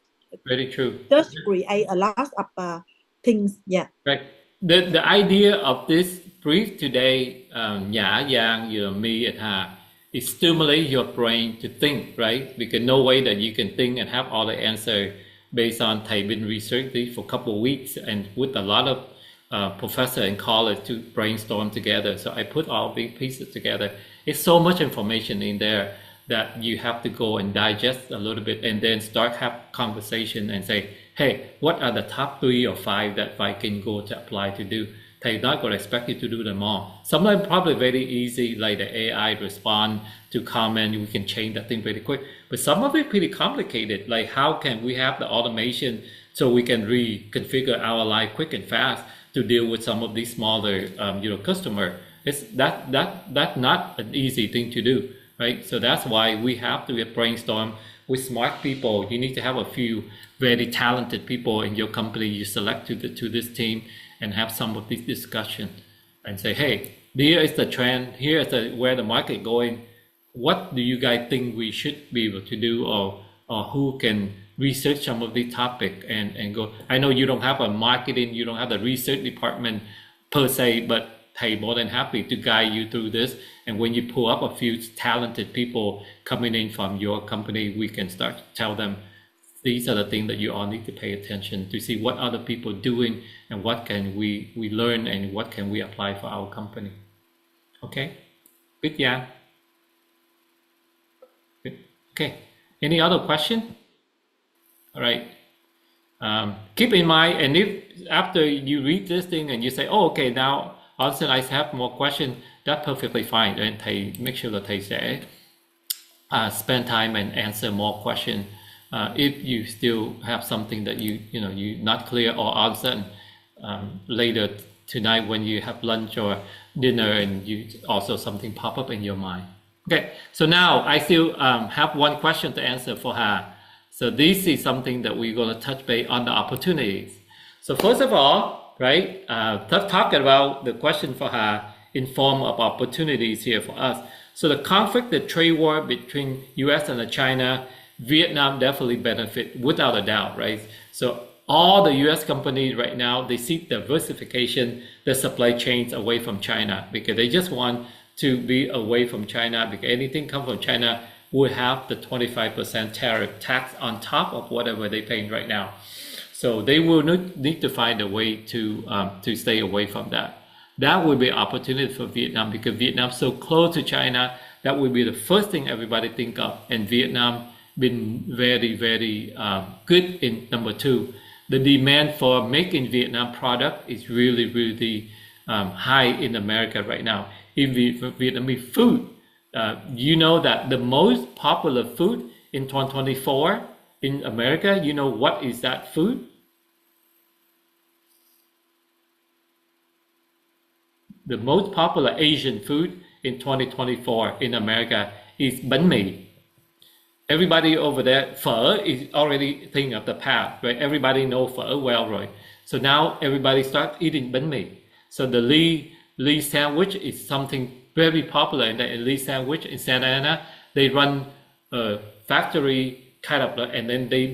Very true. just create a lot of things. Yeah. Right. The idea of this brief today, Nhã, Giang, me and Hà, is stimulate your brain to think, right? Because no way that you can think and have all the answer based on thầy been researching for a couple of weeks and with a lot of professor in college to brainstorm together. So I put all these pieces together. It's so much information in there that you have to go and digest a little bit and then start have conversation and say, hey, what are the top 3 or 5 that I can go to apply to do? They're not going to expect you to do them all. Some of them probably very easy, like the AI respond to comment, we can change that thing very quick. But some of it pretty complicated, like how can we have the automation so we can reconfigure our life quick and fast to deal with some of these smaller customer. It's that's not an easy thing to do, right? So that's why we have to brainstorm with smart people. You need to have a few very talented people in your company you select to this team and have some of this discussion and say, hey, here is the trend, here is where the market going. What do you guys think we should be able to do, or who can research some of the topic and go? I know you don't have a marketing, you don't have the research department per se, but hey, more than happy to guide you through this. And when you pull up a few talented people coming in from your company, we can start to tell them, these are the things that you all need to pay attention to see what other people doing and what can we learn and what can we apply for our company. Okay, good, yeah. Okay, any other question? All right. Keep in mind, and if after you read this thing and you say, oh, okay, now also I have more questions, that's perfectly fine. And thầy make sure là thầy sẽ spend time and answer more questions if you still have something that you're not clear or answer later tonight when you have lunch or dinner and you also something pop up in your mind. Okay, so now I still have one question to answer for her. So this is something that we're going to touch base on the opportunities. So first of all, right, let's talk about the question for her in form of opportunities here for us. So the conflict, the trade war between US and China, Vietnam definitely benefit without a doubt, right? So all the US companies right now, they seek diversification, the supply chains away from China because they just want to be away from China because anything come from China will have the 25% tariff tax on top of whatever they're paying right now. So they will need to find a way to stay away from that. That would be an opportunity for Vietnam because Vietnam is so close to China. That would be the first thing everybody think of. And Vietnam been very, very good in number two. The demand for making Vietnam product is really, really high in America right now. In Vietnamese food, you know that the most popular food in 2024 in America, you know what is that food? The most popular Asian food in 2024 in America is bánh mì. Everybody over there, phở is already a thing of the past, right? Everybody know phở well, right? So now everybody start eating bánh mì. So the Lee sandwich is something very popular in the Lee sandwich in Santa Ana. They run a factory kind of, and then they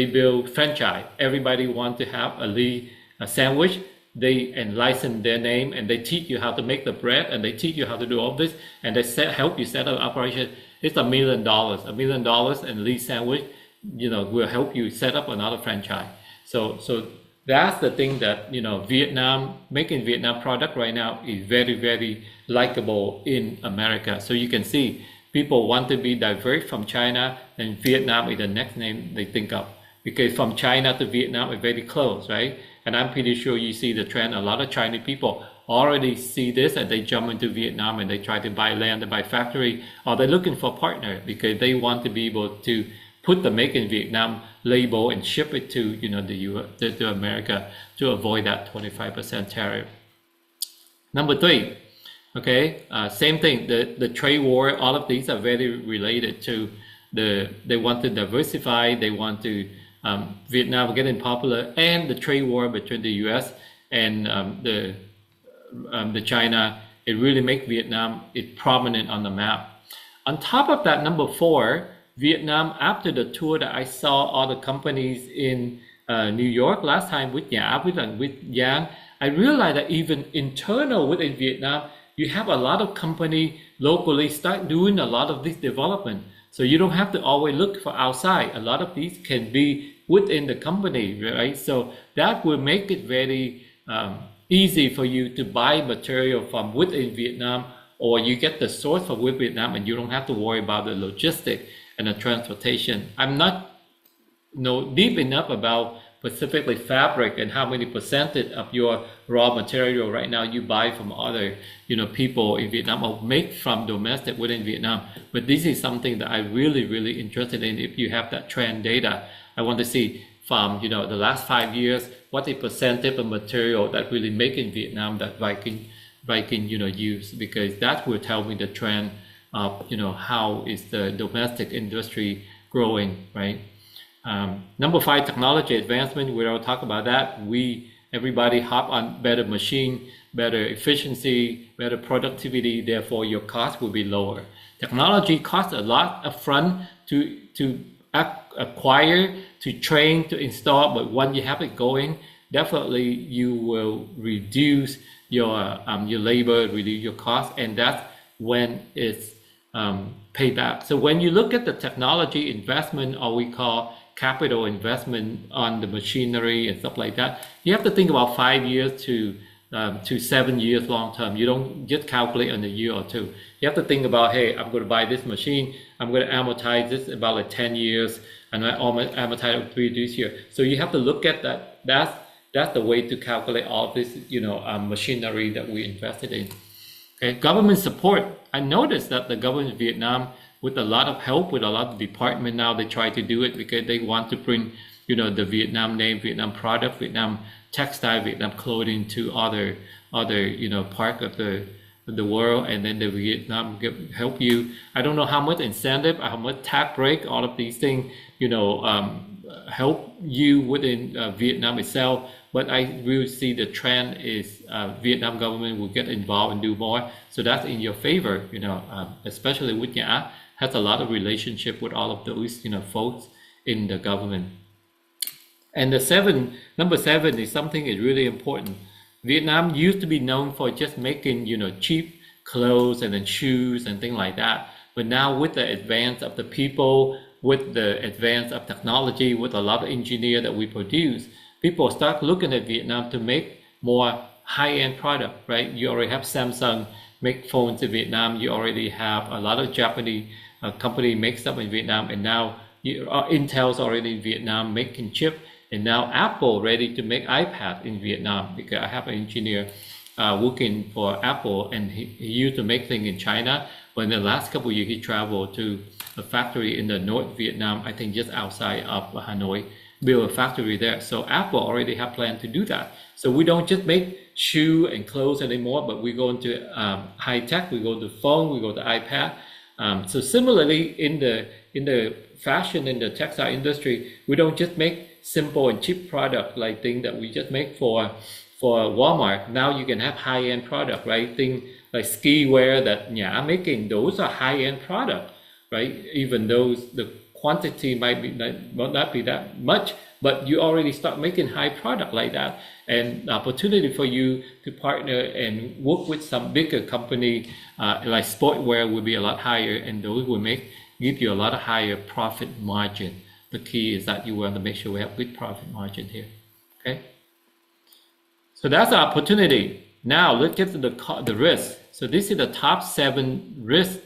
build franchise. Everybody want to have a Lee sandwich. They license their name and they teach you how to make the bread and they teach you how to do all this and they help you set up operation. It's $1 million. $1 million and Lee sandwich, will help you set up another franchise. So that's the thing that Vietnam, making Vietnam product right now is very, very likable in America. So you can see people want to be diverse from China, and Vietnam is the next name they think of because from China to Vietnam is very close, right? And I'm pretty sure you see the trend. A lot of Chinese people already see this and they jump into Vietnam and they try to buy land, they buy factory, or they're looking for a partner because they want to be able to put the Make in Vietnam label and ship it to to America to avoid that 25% tariff. Number three, okay, same thing. The trade war, all of these are very related to they want to diversify, they want to Vietnam getting popular, and the trade war between the U.S. and the China. It really makes Vietnam prominent on the map. On top of that, number four, Vietnam, after the tour that I saw all the companies in New York last time with Yang, I realized that even internal within Vietnam, you have a lot of company locally start doing a lot of this development. So you don't have to always look for outside. A lot of these can be within the company, right? So that will make it very easy for you to buy material from within Vietnam, or you get the source from within Vietnam and you don't have to worry about the logistics and the transportation. I'm not deep enough about specifically fabric and how many percentage of your raw material right now you buy from other people in Vietnam or make from domestic within Vietnam. But this is something that I really, really interested in. If you have that trend data, I want to see from the last 5 years what the percentage of material that really make in Vietnam that Viking use, because that will tell me the trend of how is the domestic industry growing, right? Number 5, technology advancement. We all talk about that. Everybody hop on better machine, better efficiency, better productivity. Therefore, your cost will be lower. Technology costs a lot upfront to acquire, to train, to install. But when you have it going, definitely you will reduce your labor, reduce your cost, and that's when it's payback. So when you look at the technology investment, or we call capital investment on the machinery and stuff like that, you have to think about 5 years to to 7 years long term. You don't just calculate on a year or two. You have to think about, hey, I'm going to buy this machine. I'm going to amortize this about like 10 years, and I amortize it 3 this year. So you have to look at that. That's the way to calculate all this, machinery that we invested in. Okay, government support. I noticed that the government of Vietnam, with a lot of help, with a lot of department now, they try to do it because they want to bring, the Vietnam name, Vietnam product, Vietnam textile, Vietnam clothing to other part of the world, and then the Vietnam help you. I don't know how much incentive, how much tax break, all of these things, help you within Vietnam itself. But I really see the trend is Vietnam government will get involved and do more. So that's in your favor, especially with Nhã has a lot of relationship with all of those, folks in the government. And number seven is something is really important. Vietnam used to be known for just making, cheap clothes and then shoes and things like that. But now with the advance of the people, with the advance of technology, with a lot of engineers that we produce, people start looking at Vietnam to make more high-end product, right? You already have Samsung make phones in Vietnam. You already have a lot of Japanese company make stuff in Vietnam, and now Intel's already in Vietnam making chip. And now Apple ready to make iPad in Vietnam, because I have an engineer working for Apple, and he used to make things in China. But in the last couple of years, he traveled to a factory in the North Vietnam, I think just outside of Hanoi, build a factory there. So Apple already have planned to do that. So we don't just make shoe and clothes anymore, but we go into high tech. We go to phone, we go to iPad. So similarly, in the fashion, in the textile industry, we don't just make simple and cheap product like thing that we just make for Walmart. Now you can have high-end product, right? Thing like ski wear that Nhã making, those are high-end product, right? Even those the quantity might not be that much, but you already start making high product like that. And the opportunity for you to partner and work with some bigger company like sportwear will be a lot higher, and those will give you a lot of higher profit margin. The key is that you want to make sure we have good profit margin here. Okay, so that's the opportunity. Now let's get to the risk. So this is the top 7 risks,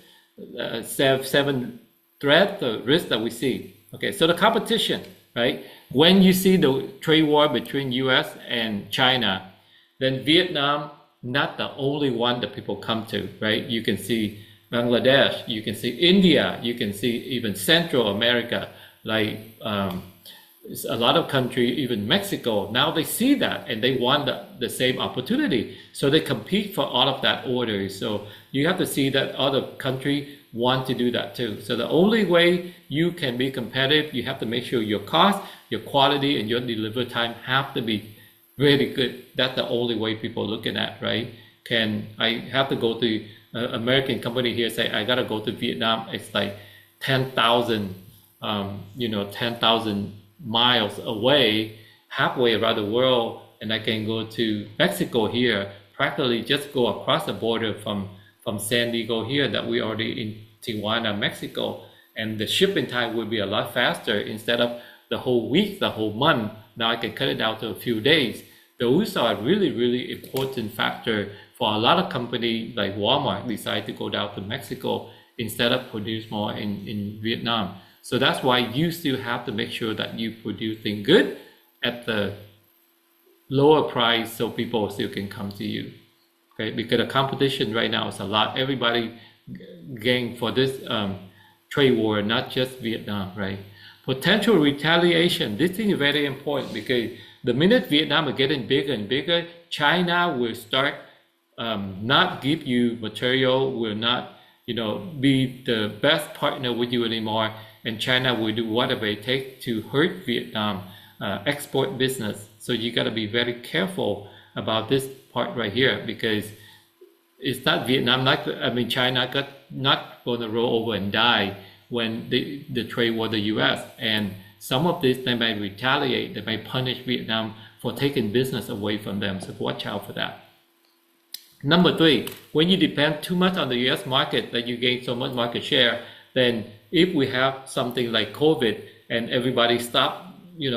7 threats, the risks that we see. Okay, so the competition, right? When you see the trade war between US and China, then Vietnam, not the only one that people come to, right? You can see Bangladesh, you can see India, you can see even Central America, like a lot of countries, even Mexico. Now they see that and they want the same opportunity. So they compete for all of that order. So you have to see that other countries want to do that too. So the only way you can be competitive, you have to make sure your cost, your quality, and your delivery time have to be really good. That's the only way people are looking at, right? I have to go to American company here, say I gotta go to Vietnam, it's like 10,000 10,000 miles away, halfway around the world, and I can go to Mexico here, practically just go across the border from San Diego here, that we already in Tijuana, Mexico, and the shipping time will be a lot faster. Instead of the whole week, the whole month, now I can cut it down to a few days. Those are really, really important factor for a lot of companies like Walmart decide to go down to Mexico instead of produce more in Vietnam. So that's why you still have to make sure that you produce things good at the lower price so people still can come to you. Okay, because the competition right now is a lot. Everybody going for this trade war, not just Vietnam, right? Potential retaliation. This thing is very important because the minute Vietnam is getting bigger and bigger, China will start not give you material, will not, be the best partner with you anymore, and China will do whatever it takes to hurt Vietnam export business. So you got to be very careful about this part right here, because it's not Vietnam, China not going to roll over and die when the trade war the US, and some of this they may retaliate, they may punish Vietnam for taking business away from them. So watch out for that. Number 3, when you depend too much on the US market that you gain so much market share, then if we have something like COVID and everybody stopped,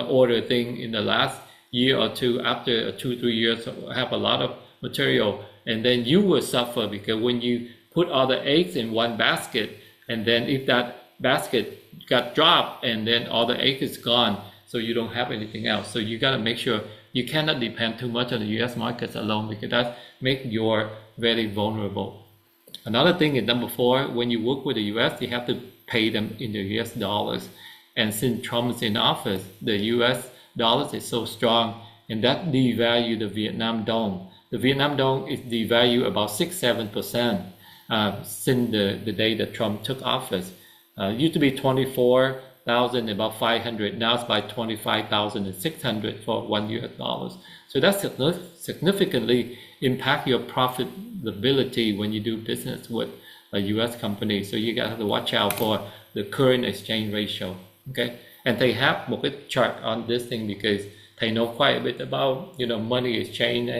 order thing in the last year or two, after 2-3 years, have a lot of material, and then you will suffer because when you put all the eggs in one basket, and then if that basket got dropped and then all the egg is gone, so you don't have anything else. So you got to make sure you cannot depend too much on the US markets alone, because that makes you very vulnerable. Another thing is number 4, when you work with the US, you have to pay them in the US dollars. And since Trump is in office, the US dollars is so strong, and that devalue the Vietnam dong. The Vietnam dong is devalued about 6-7% since the day that Trump took office. Used to be 24,000, about 500. Now it's by 25,600 for $1 US. So that significantly impact your profitability when you do business with a US company. So you got to watch out for the current exchange ratio. Okay, and they have một cái chart on this thing because they know quite a bit about money exchange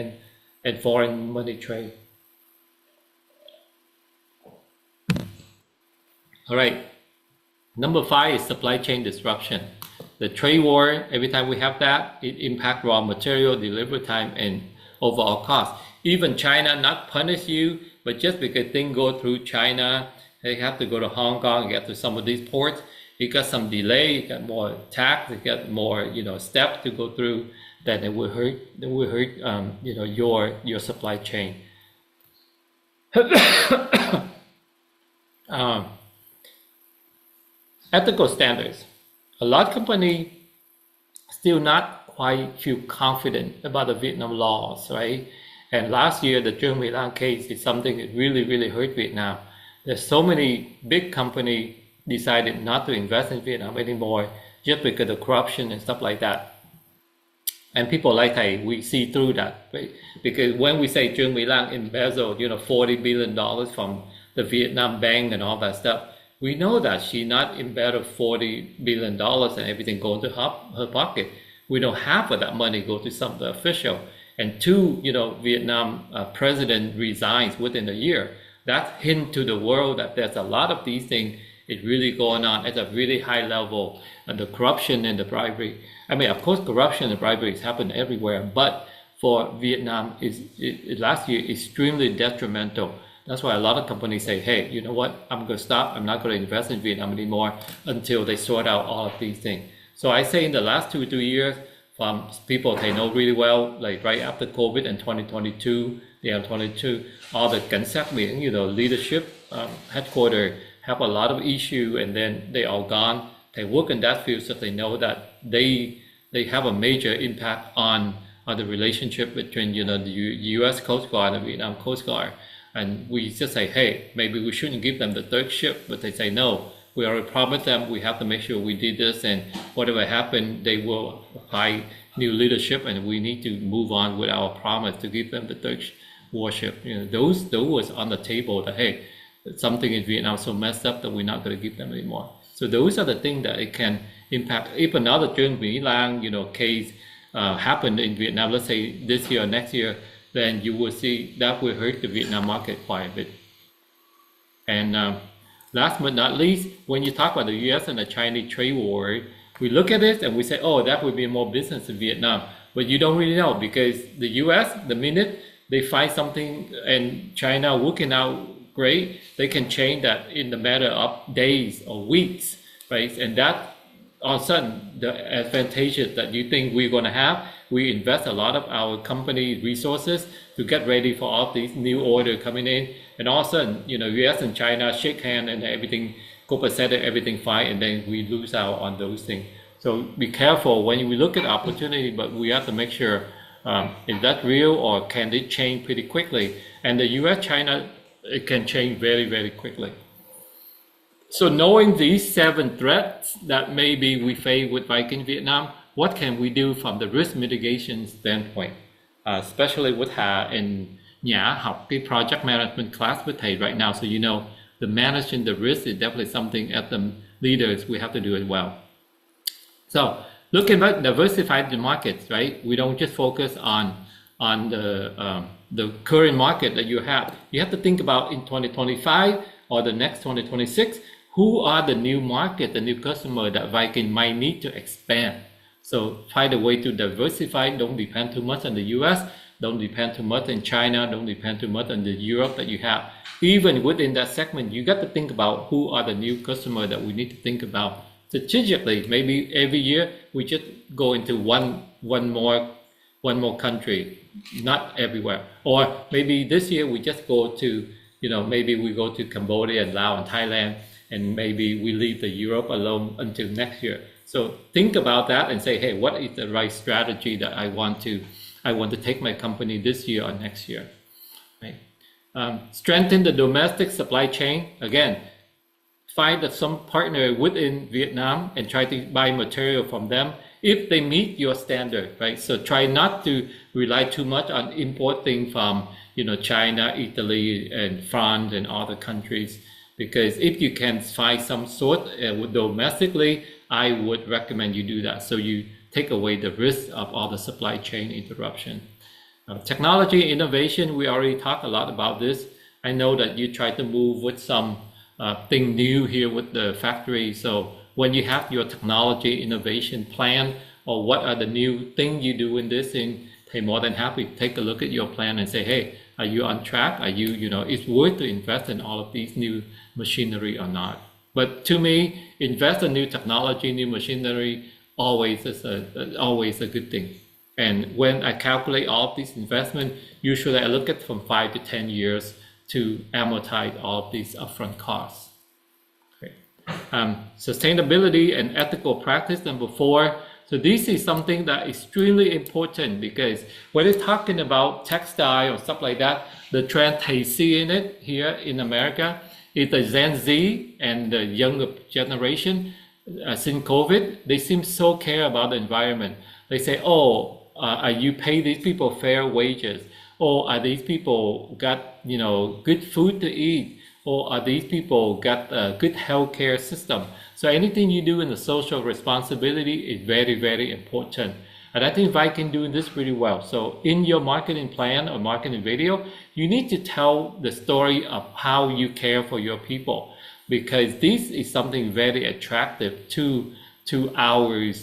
and foreign money trade. All right. Number 5 is supply chain disruption. The trade war, every time we have that, it impacts raw material, delivery time, and overall cost. Even China not punish you, but just because things go through China, they have to go to Hong Kong, get to some of these ports. You got some delay, you got more tax, you got more steps to go through. That it will hurt. It will hurt your supply chain. Ethical standards. A lot of companies still not quite feel confident about the Vietnam laws, right? And last year, the Trương Mỹ Lan case is something that really, really hurt Vietnam. There's so many big companies decided not to invest in Vietnam anymore just because of corruption and stuff like that. And people like Thầy, we see through that, right? Because when we say Trương Mỹ Lan embezzled, $40 billion from the Vietnam bank and all that stuff, we know that she not embedded $40 billion and everything going to her pocket. We know half of that money go to some of the official, and 2, Vietnam president resigns within a year. That hint to the world that there's a lot of these things is really going on at a really high level, and the corruption and the bribery. I mean, of course, corruption and bribery has happened everywhere, but for Vietnam, last year extremely detrimental. That's why a lot of companies say, hey, you know what, I'm going to stop. I'm not going to invest in Vietnam anymore until they sort out all of these things. So I say in the last 2 years, from people they know really well, like right after COVID in 2022, all the cảnh sát biển, leadership headquarters have a lot of issue, and then they all gone. They work in that field, so they know that they have a major impact on the relationship between the U.S. Coast Guard and Vietnam Coast Guard. And we just say, hey, maybe we shouldn't give them the 3rd ship, but they say no. We already promised them. We have to make sure we did this, and whatever happened, they will apply new leadership, and we need to move on with our promise to give them the 3rd warship. Those was on the table that hey, something in Vietnam so messed up that we're not going to give them anymore. So those are the things that it can impact. If another Trương Mỹ Lan, case happened in Vietnam, let's say this year or next year, then you will see that will hurt the Vietnam market quite a bit. And last but not least, when you talk about the U.S. and the Chinese trade war, we look at it and we say, oh, that would be more business in Vietnam. But you don't really know, because the U.S., the minute they find something and China working out great, they can change that in the matter of days or weeks, right? And that all of a sudden, the advantages that you think we're going to have, we invest a lot of our company resources to get ready for all these new orders coming in. And all of a sudden, US and China shake hands and everything, copacetic, everything fine, and then we lose out on those things. So be careful when we look at opportunity, but we have to make sure is that real or can it change pretty quickly? And the US, China, it can change very, very quickly. So knowing these 7 threats that maybe we face with Viking Vietnam, what can we do from the risk mitigation standpoint? Especially with Hà and Nhã học cái project management class with Thầy right now, so the managing the risk is definitely something as the leaders we have to do as well. So looking at diversify the markets, right? We don't just focus on the current market that you have. You have to think about in 2025 or the next 2026, who are the new market, the new customer that Viking might need to expand. So find a way to diversify, don't depend too much on the US, Don't depend too much in China. Don't depend too much on the Europe that you have. Even within that segment, you got to think about who are the new customers that we need to think about strategically. Maybe every year we just go into one more country, not everywhere. Or maybe this year we just go to, maybe we go to Cambodia and Laos and Thailand, and maybe we leave the Europe alone until next year. So think about that and say, hey, what is the right strategy that I want to take my company this year or next year, right? Strengthen the domestic supply chain. Again, find some partner within Vietnam and try to buy material from them if they meet your standard, right? So try not to rely too much on importing from, China, Italy, and France and other countries, because if you can find some sort domestically, I would recommend you do that. So you take away the risk of all the supply chain interruption. Technology innovation, we already talked a lot about this. I know that you try to move with some thing new here with the factory. So when you have your technology innovation plan, or what are the new things you do in this thing, they're more than happy to take a look at your plan and say, hey, are you on track? Are you, it's worth to invest in all of these new machinery or not? But to me, invest in new technology, new machinery, always is always a good thing. And when I calculate all of these investments, usually I look at from 5 to 10 years to amortize all of these upfront costs. Okay. Sustainability and ethical practice, number 4. So this is something that is extremely important, because when they're talking about textile or stuff like that, the trend they see in it here in America is the Gen Z and the younger generation. Since COVID, they seem so care about the environment. They say, are you pay these people fair wages? Or are these people got, good food to eat? Or are these people got a good healthcare system? So anything you do in the social responsibility is very, very important. And I think Viking doing this really well. So in your marketing plan or marketing video, you need to tell the story of how you care for your people, because this is something very attractive to our,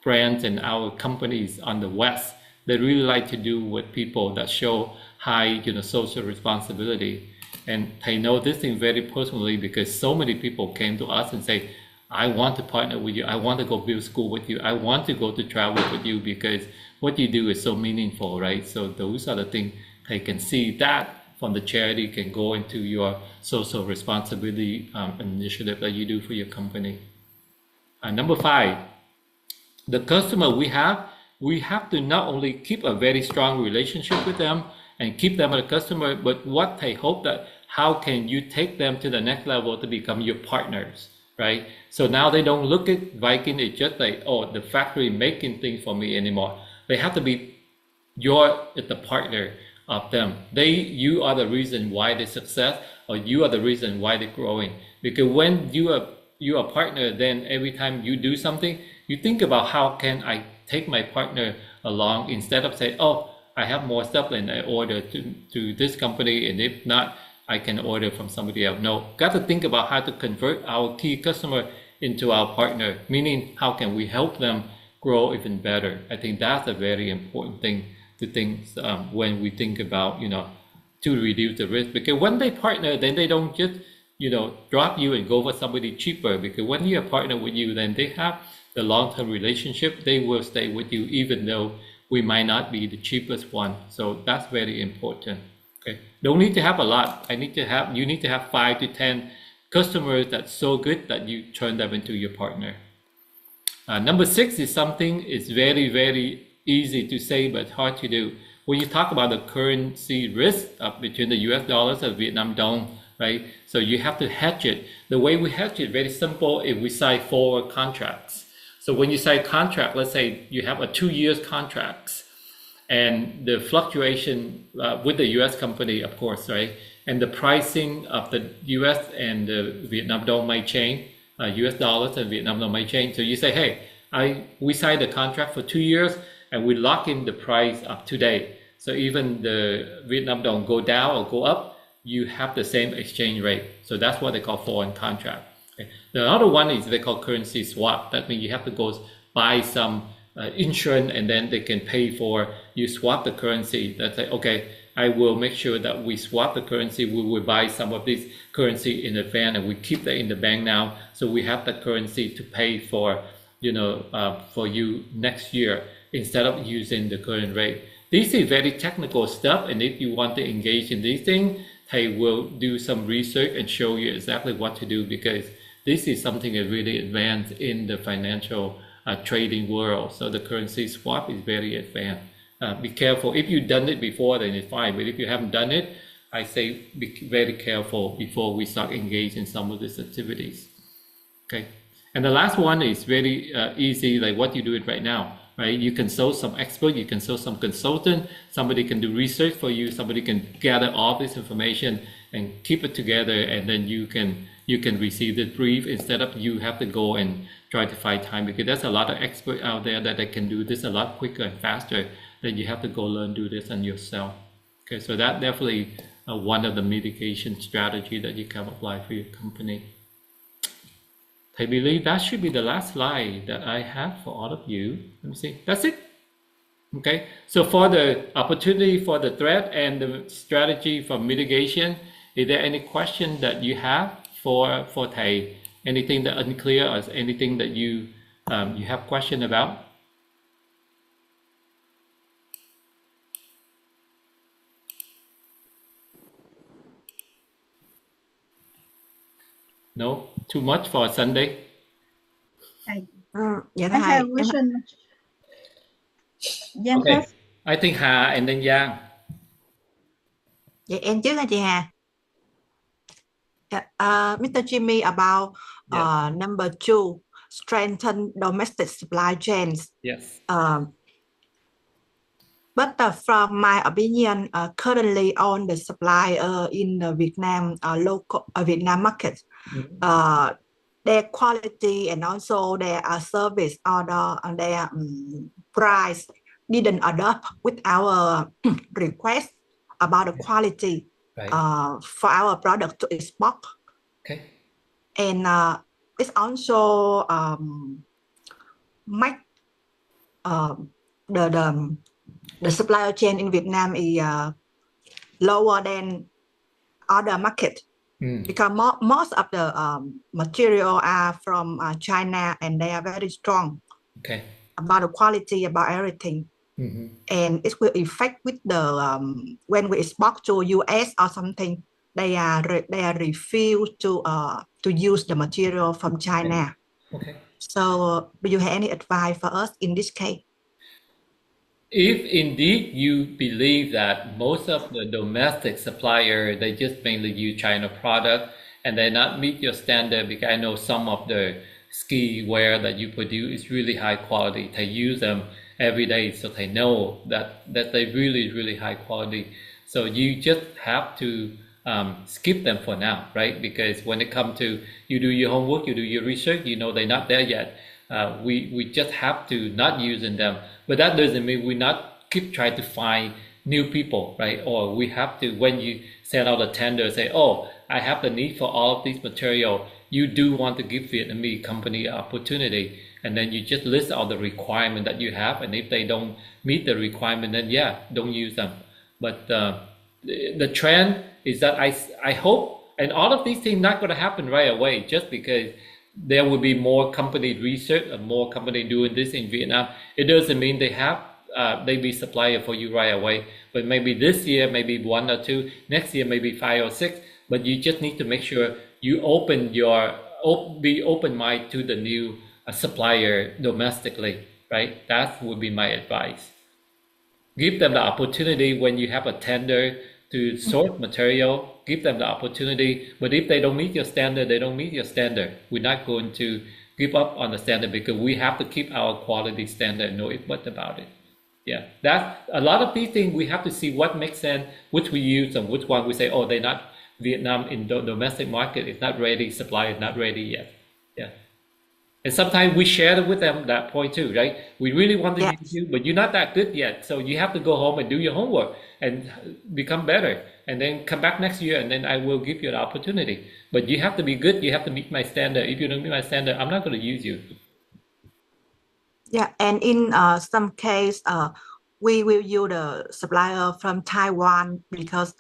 brands and our companies on the West. They really like to do with people that show high, social responsibility. And I know this thing very personally, because so many people came to us and say, I want to partner with you. I want to go build school with you. I want to go to travel with you, because what you do is so meaningful, right? So those are the things they can see that from the charity can go into your social responsibility initiative that you do for your company. Number 5, the customer we have to not only keep a very strong relationship with them and keep them as a customer, but what they hope that how can you take them to the next level to become your partners, right? So now they don't look at Viking, it's just like, the factory making things for me anymore. They have to be the partner of them. You are the reason why they success, or you are the reason why they're growing. Because when you are a partner, then every time you do something, you think about how can I take my partner along, instead of say, I have more stuff and I order to this company, and if not, I can order from somebody else. No, got to think about how to convert our key customer into our partner, meaning how can we help them grow even better. I think that's a very important thing to think when we think about, to reduce the risk. Because when they partner, then they don't just, drop you and go for somebody cheaper. Because when you are partner with you, then they have the long-term relationship. They will stay with you even though we might not be the cheapest one. So that's very important. Okay, don't need to have a lot. You need to have 5 to 10 customers that's so good that you turn them into your partner. Number 6 is something is very, very easy to say but hard to do. When you talk about the currency risk between the US dollars and Vietnam dong, right? So you have to hedge it. The way we hedge it, very simple, if we sign forward contracts. So when you sign contract, let's say you have a 2 years contracts, and the fluctuation with the US company, of course, right? And the pricing of the US and the Vietnam dong might change, US dollars and Vietnam dong might change. So you say, hey, we signed the contract for 2 years and we lock in the price of today. So even the Vietnam dong go down or go up, you have the same exchange rate. So that's what they call foreign contract. Okay. The other one is they call currency swap. That means you have to go buy some insurance, and then they can pay for you swap the currency. That's like, okay, I will make sure that we swap the currency. We will buy some of this currency in advance, and we keep that in the bank now, so we have the currency to pay for, for you next year instead of using the current rate. This is very technical stuff, and if you want to engage in these things, they will do some research and show you exactly what to do, because this is something that really advanced in the financial trading world. So the currency swap is very advanced. Be careful. If you've done it before, then it's fine. But if you haven't done it, I say be very careful before we start engaging in some of these activities. Okay. And the last one is very easy, like what you do it right now, right? You consult some expert, you consult some consultant, somebody can do research for you, somebody can gather all this information and keep it together, and then you can receive the brief instead of you have to go and try to find time, because there's a lot of experts out there that they can do this a lot quicker and faster than you have to go learn do this on yourself. Okay, so that definitely one of the mitigation strategy that you can apply for your company. I believe that should be the last slide that I have for all of you. Let me see. That's it. Okay. So for the opportunity for the threat and the strategy for mitigation, is there any question that you have for thầy? Anything that unclear, or anything that you have question about? No, too much for Sunday. Dạ I thầy, have question. Giang Okay, first. I think Hà and then Giang. Vậy em trước hả chị Hà? Mr. Jimmy, about number 2, strengthen domestic supply chains. Yes. But from my opinion, currently on the supplier in the Vietnam local Vietnam market, their quality and also their service order and their price didn't adapt with our request about the quality for our product to export. Okay. And it's also make the supply chain in Vietnam is lower than other market, because most of the material are from China, and they are very strong about the quality, about everything. And it will affect with the when we export to US or something, they are refused to use the material from China. Okay. So do you have any advice for us in this case? If indeed you believe that most of the domestic supplier, they just mainly use China product and they not meet your standard, because I know some of the ski wear that you produce is really high quality. They use them every day, so they know that they really high quality. So you just have to skip them for now, right? Because when it comes to you do your homework, you do your research, you know they're not there yet. We just have to not using them, but that doesn't mean we not keep trying to find new people, right? Or we have to, when you send out a tender, say, oh, I have the need for all of this material. You do want to give Vietnamese company opportunity, and then you just list all the requirement that you have, and if they don't meet the requirement, then yeah, don't use them. But the trend is that I hope, and all of these things not going to happen right away, just because there will be more company research and more company doing this in Vietnam. It doesn't mean they be supplier for you right away, but maybe this year, maybe 1 or 2, next year, maybe 5 or 6, but you just need to make sure you be open-minded to the new supplier domestically, right? That would be my advice. Give them the opportunity when you have a tender to source material, give them the opportunity. But if they don't meet your standard, they don't meet your standard. We're not going to give up on the standard, because we have to keep our quality standard and know what about it. Yeah, that's a lot of these things. We have to see what makes sense, which we use and which one we say, oh, they're not Vietnam in the domestic market. It's not ready. Supply is not ready yet. Yeah. And sometimes we share with them that point too, right? We really want to use you, but you're not that good yet. So you have to go home and do your homework and become better, and then come back next year, and then I will give you the opportunity. But you have to be good. You have to meet my standard. If you don't meet my standard, I'm not going to use you. Yeah, and in some case, we will use the supplier from Taiwan because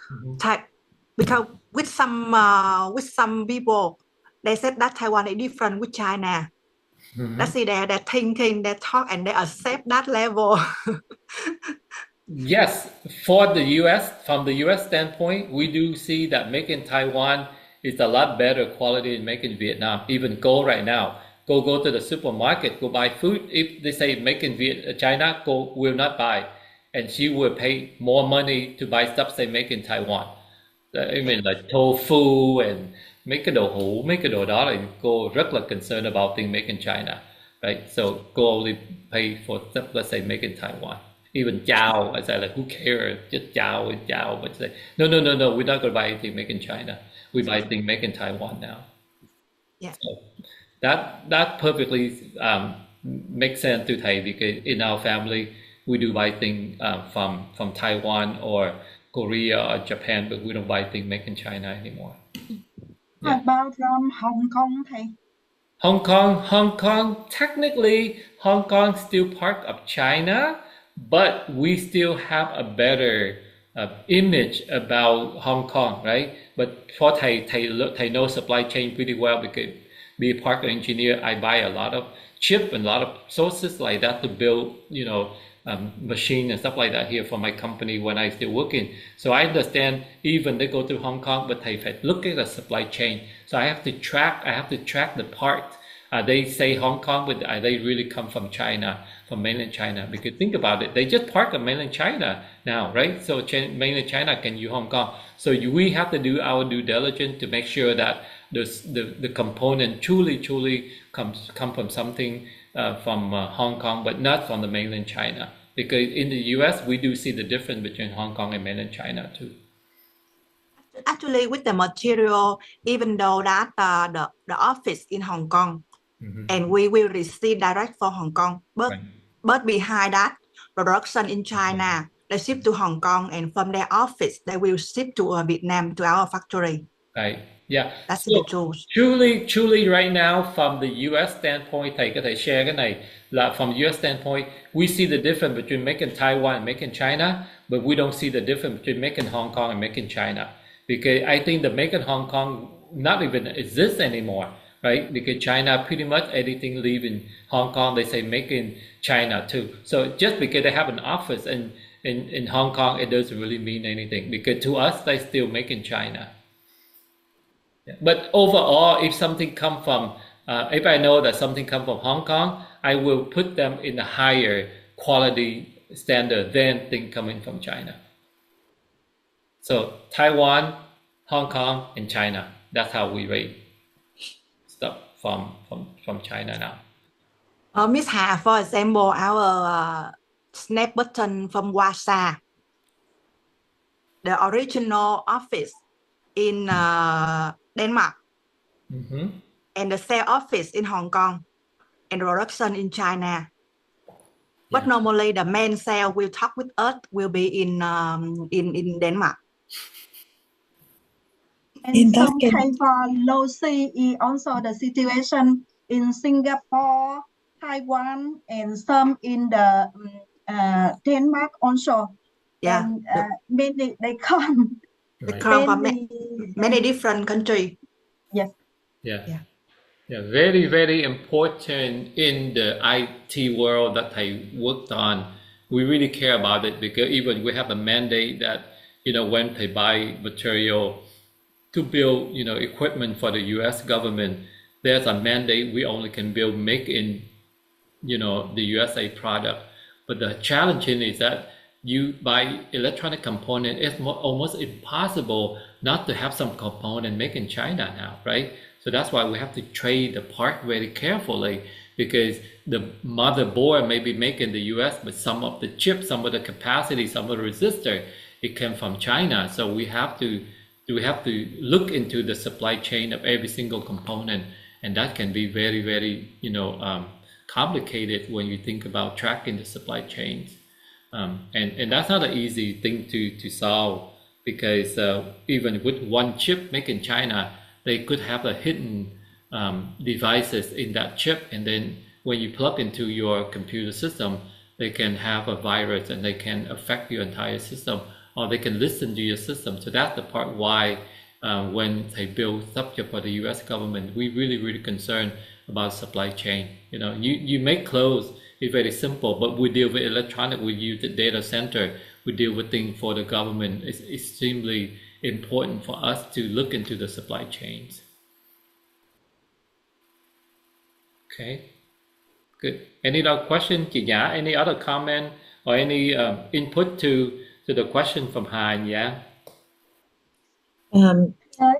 because with some people they said that Taiwan is different with China. Let's see, they're thinking, they talk, and they accept that level. Yes, for the US, from the US standpoint, we do see that make in Taiwan is a lot better quality than make in Vietnam. Even go right now, go to the supermarket, go buy food. If they say make in China, go will not buy, and she will pay more money to buy stuff say make in Taiwan. I mean like tofu and mấy cái đồ hũ, mấy cái đồ đó là cô rất là concerned about things made in China, right? So cô only pay for stuff let's say made in Taiwan. Even chow, I say like who cares? Just chow and chow, but say no, we're not gonna buy anything made in China. We buy things made in Taiwan now. Yeah. So that perfectly makes sense to thầy because in our family we do buy things from Taiwan or Korea or Japan, but we don't buy things made in China anymore. How about from Hong Kong, thầy? Hong Kong, technically, Hong Kong still part of China, but we still have a better image about Hong Kong, right? But for thầy know supply chain pretty well because be a park engineer, I buy a lot of chip and a lot of sources like that to build, machine and stuff like that here for my company when I still working. So I understand even they go to Hong Kong, but thầy phải look at the supply chain. So I have to track the part. They say Hong Kong, but they really come from China, from mainland China? Because think about it, they just park in mainland China now, right? So mainland China can use Hong Kong. So we have to do our due diligence to make sure that the component truly come from something from Hong Kong, but not from the mainland China. Because in the US, we do see the difference between Hong Kong and mainland China too. Actually, with the material, even though that the office in Hong Kong, and we will receive direct for Hong Kong, but behind that, production in China, they ship to Hong Kong, and from their office, they will ship to Vietnam, to our factory. Right. Yeah. That's So the truth. truly right now from the US standpoint, thầy có thể share cái này là from US standpoint, we see the difference between making Taiwan and making China, but we don't see the difference between making Hong Kong and making China. Because I think the making Hong Kong not even exists anymore, right? Because China pretty much anything leave in Hong Kong, they say make in China too. So just because they have an office in Hong Kong, it doesn't really mean anything. Because to us, they still make in China. Yeah. But overall, if something come from, if I know that something come from Hong Kong, I will put them in a higher quality standard than thing coming from China. So Taiwan, Hong Kong, and China. That's how we rate stuff from China now. Miss Hà, for example, our snap button from Warsaw, the original office in Denmark, and the sales office in Hong Kong, and the production in China. But normally the main sale will talk with us will be in Denmark. And in some case for lossy is also the situation in Singapore, Taiwan, and some in the Denmark also. Yeah. And many they come. They come from many different countries. Yes. Yeah. Very, very important in the IT world that I worked on. We really care about it because even we have a mandate that, when they buy material to build, equipment for the US government, there's a mandate we only can build make in, the USA product. But the challenge is that you buy electronic component, it's almost impossible not to have some component made in China now, right? So that's why we have to trade the part very carefully because the motherboard may be made in the US, but some of the chips, some of the capacity, some of the resistor, it came from China. So we have to look into the supply chain of every single component, and that can be very, very, complicated when you think about tracking the supply chains. And that's not an easy thing to solve because even with one chip made in China, they could have a hidden devices in that chip, and then when you plug into your computer system, they can have a virus and they can affect your entire system, or they can listen to your system. So that's the part why when they build subject for the US government, we really concerned about supply chain. You know, you make clothes, it's very simple, but we deal with electronic, we use the data center, we deal with things for the government. It's extremely important for us to look into the supply chains. Okay, good. Any other question, chị Nhã? Any other comment or any input to the question from Hà Nhã?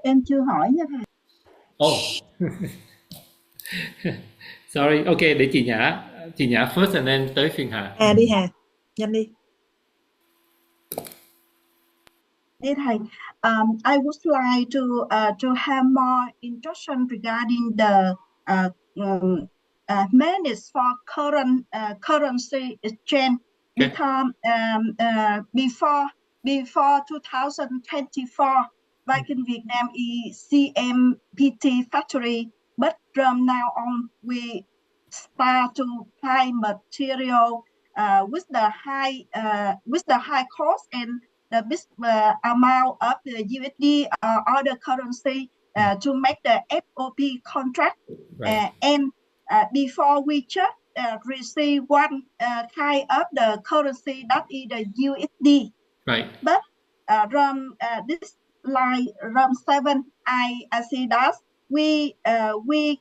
Em chưa hỏi nha thầy. Oh, sorry. Okay, để chị Nhã first and then tới phiên Hà. Hà đi Hà, nhanh đi. Thầy, I would like to have more instruction regarding the manage for current currency exchange, because before 2024, Viking Vietnam is CMPT factory, but from now on we start to buy material with the high cost and the big amount of the USD or other currency to make the FOB contract. Right. And before we just receive one kind of the currency that is the USD. Right. But from this line, from 7, I see that we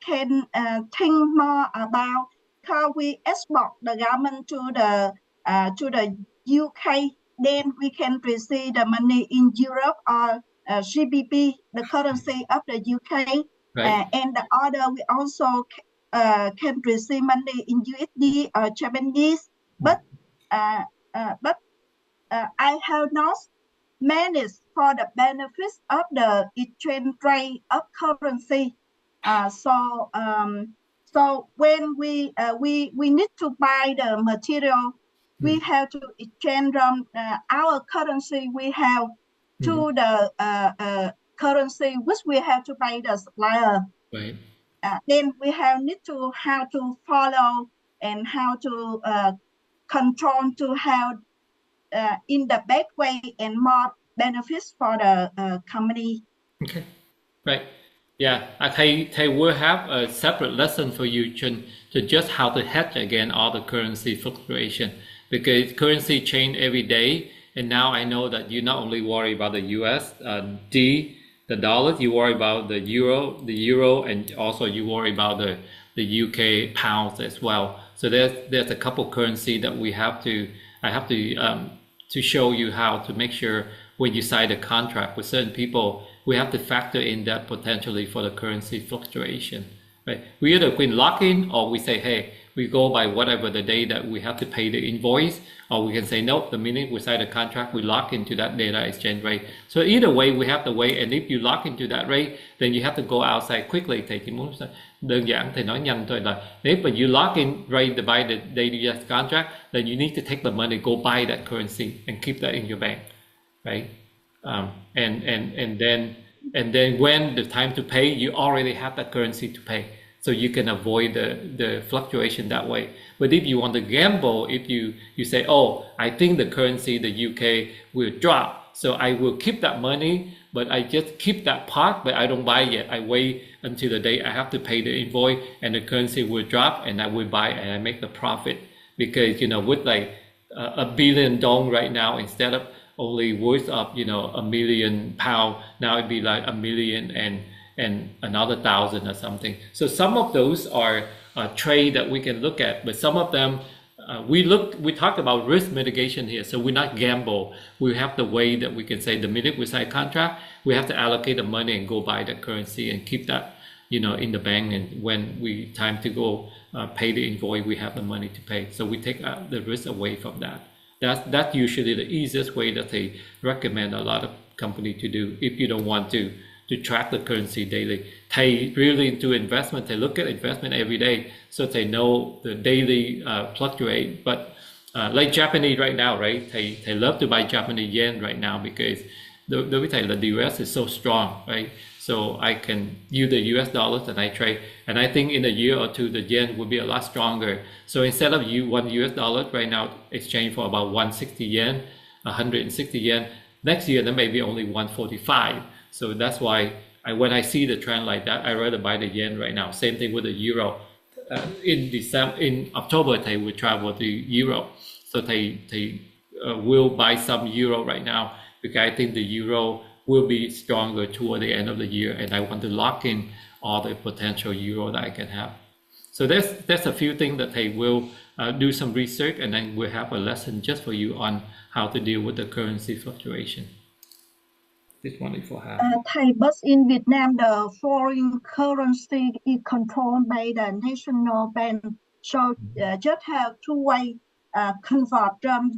can think more about how we export the garment to the UK. Then we can receive the money in Europe or GBP, the currency of the UK. Right. And the other, we also can receive money in USD or Japanese. But I have not managed for the benefits of the exchange rate of currency. So when we need to buy the material, we have to exchange from our currency we have to the currency which we have to pay the supplier. Right. Then we need to how to follow and how to control to have in the best way and more benefits for the company. Okay. Right. Yeah, I will have a separate lesson for you to just how to hedge against all the currency fluctuation, because currency change every day. And now I know that you not only worry about the USD, the dollars, you worry about the euro, and also you worry about the UK pounds as well. So there's a couple currency that I have to show you how to make sure when you sign a contract with certain people, we have to factor in that potentially for the currency fluctuation, right? We either can lock in, or we say, hey, we go by whatever the day that we have to pay the invoice, or we can say, nope, the minute we sign a contract, we lock into that data exchange rate. So either way, we have to wait, and if you lock into that rate, then you have to go outside quickly. Thầy chỉ muốn đơn giản, thầy nói nhanh thôi là if you lock in rate by the daily contract, then you need to take the money, go buy that currency, and keep that in your bank, right? And then when the time to pay, you already have that currency to pay, so you can avoid the fluctuation that way. But if you want to gamble, if you say, oh, I think the currency, the UK will drop, so I will keep that money, but I just keep that part, but I don't buy yet. I wait until the day I have to pay the invoice, and the currency will drop, and I will buy, and I make the profit. Because with like $1 billion dong right now, instead of only worth of £1 million, now it'd be like 1 million and another 1,000 or something. So some of those are trade that we can look at, but some of them we talk about risk mitigation here, so we're not gamble. We have the way that we can say the minute we sign contract, we have to allocate the money and go buy the currency and keep that in the bank, and when we time to go pay the invoice, we have the money to pay. So we take the risk away from that. That's usually the easiest way that they recommend a lot of companies to do if you don't want to track the currency daily. They really into investment. They look at investment every day, so they know the daily fluctuate. But like Japanese right now, right? They love to buy Japanese yen right now because đối với thầy là the US is so strong, right? So I can use the US dollars and I trade, and I think in a year or two the yen will be a lot stronger. So instead of one US dollar right now exchange for about 160 yen, 160 yen, next year there may be only 145. So that's why when I see the trend like that, I rather buy the yen right now. Same thing with the euro. In October, thầy will travel to Europe, so thầy will buy some euro right now because I think the euro will be stronger toward the end of the year, and I want to lock in all the potential euro that I can have. So there's a few things that thầy will do some research, and then we'll have a lesson just for you on how to deal with the currency fluctuation. This one is for Hà. Thầy, but in Vietnam, the foreign currency is controlled by the national bank. So just have two way convert from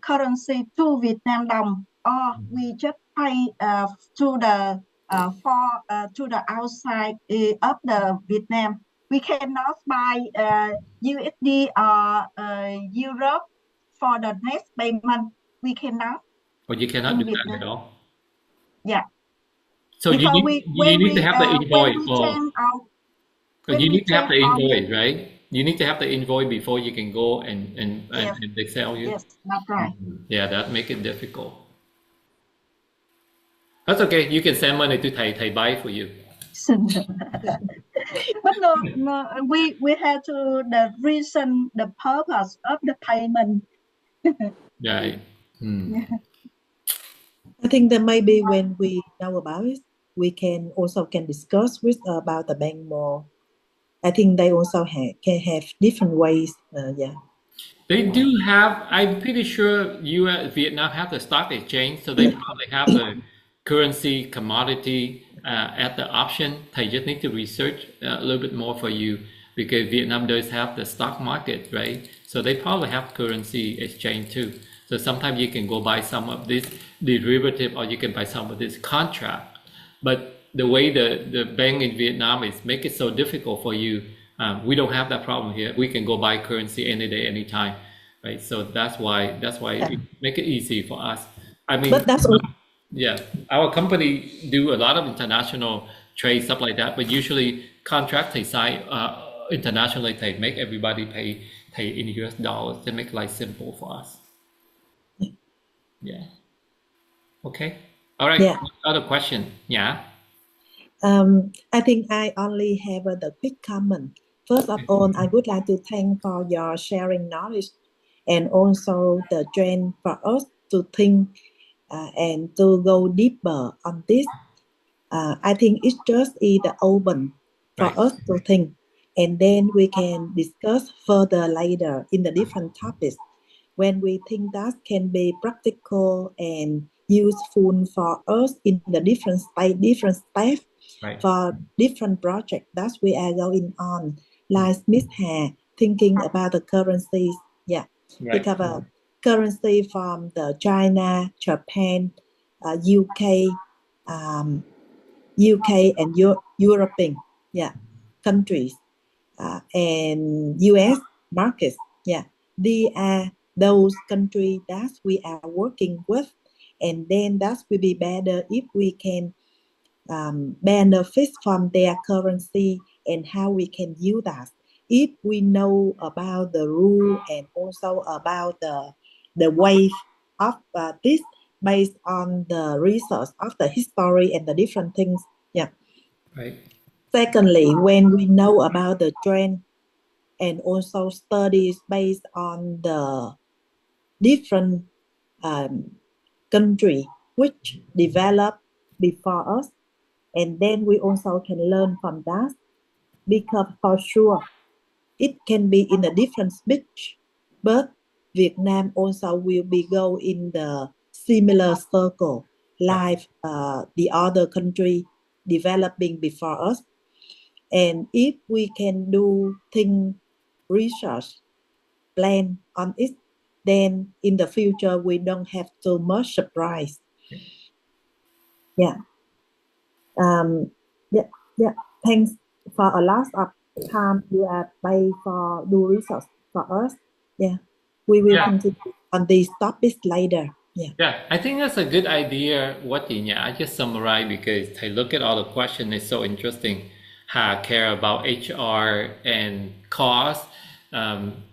currency to Vietnam đồng, or we just pay to the to the outside of the Vietnam. We cannot buy USD or Europe for the next payment. We cannot. Or you cannot do that at all. Yeah. So you need to have the invoice, you need to have the invoice, right? You need to have the invoice before you can go and they sell you. Yes, that's right. Yeah, that make it difficult. That's okay. You can send money to thầy buy for you. But no, we have to the reason, the purpose of the payment. Right. Yeah. I think that maybe when we know about it, we can discuss with about the bank more. I think they also can have different ways. Yeah. They do have. I'm pretty sure Vietnam have the stock exchange, so they probably have the currency commodity at the option. They just need to research a little bit more for you because Vietnam does have the stock market, right? So they probably have currency exchange too. So sometimes you can go buy some of this derivative, or you can buy some of this contract. But the way the bank in Vietnam is make it so difficult for you, we don't have that problem here. We can go buy currency any day, anytime, right? So that's why it make it easy for us. I mean, but that's yeah, our company do a lot of international trade, stuff like that. But usually contract they sign internationally, they make everybody pay in US dollars. They make life simple for us. Yeah. Okay. All right. Yeah. Other question. Yeah. I think I only have the quick comment. First of all, I would like to thank for your sharing knowledge and also the trend for us to think and to go deeper on this. I think it's just either open for us to think, and then we can discuss further later in the different topics when we think that can be practical and useful for us in the different steps for different projects that we are going on. Like Miss Hà thinking about the currencies, we cover currency from the China, Japan, UK, and European countries and US markets. They are those countries that we are working with, and then that will be better if we can benefit from their currency and how we can use that. If we know about the rule and also about the way of this based on the research of the history and the different things. Secondly, when we know about the trend and also studies based on the different country which developed before us, and then we also can learn from that, because for sure it can be in a different speech, but Vietnam also will be go in the similar circle like the other country developing before us. And if we can do research plan on it, then in the future we don't have too much surprise. Thanks for a lot of time you are paid for do research for us. We will continue on these topics later. Yeah, I think that's a good idea. What I just summarize because I look at all the questions. It's so interesting. How I care about HR and cost. Um,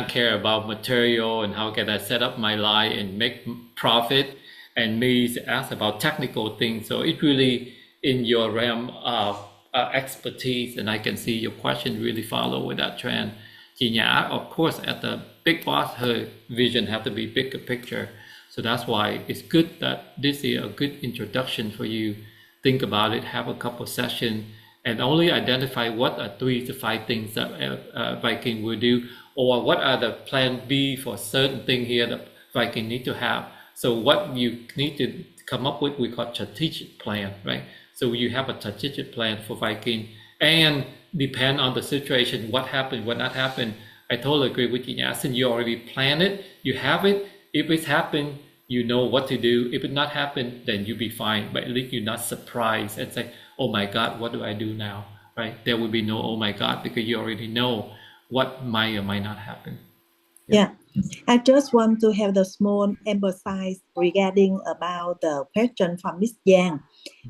care about material and how can I set up my line and make profit. And me ask about technical things. So it's really in your realm of expertise, and I can see your question really follow with that trend. Chị Nhã, of course, at the big boss, her vision have to be bigger picture. So that's why it's good that this is a good introduction for you. Think about it, have a couple sessions, and only identify what are 3 to 5 things that Viking will do, or what are the plan B for certain thing here that Viking need to have. So what you need to come up with, we call strategic plan, right? So you have a strategic plan for Viking, and depend on the situation, what happened, what not happened. I totally agree with you. Since you already planned it, you have it. If it's happened, you know what to do. If it not happen, then you'll be fine. But at least you're not surprised and say, oh my God, what do I do now? Right? There will be no oh my God, because you already know what might or might not happen. Yeah. I just want to have the small emphasize regarding about the question from Miss Yang.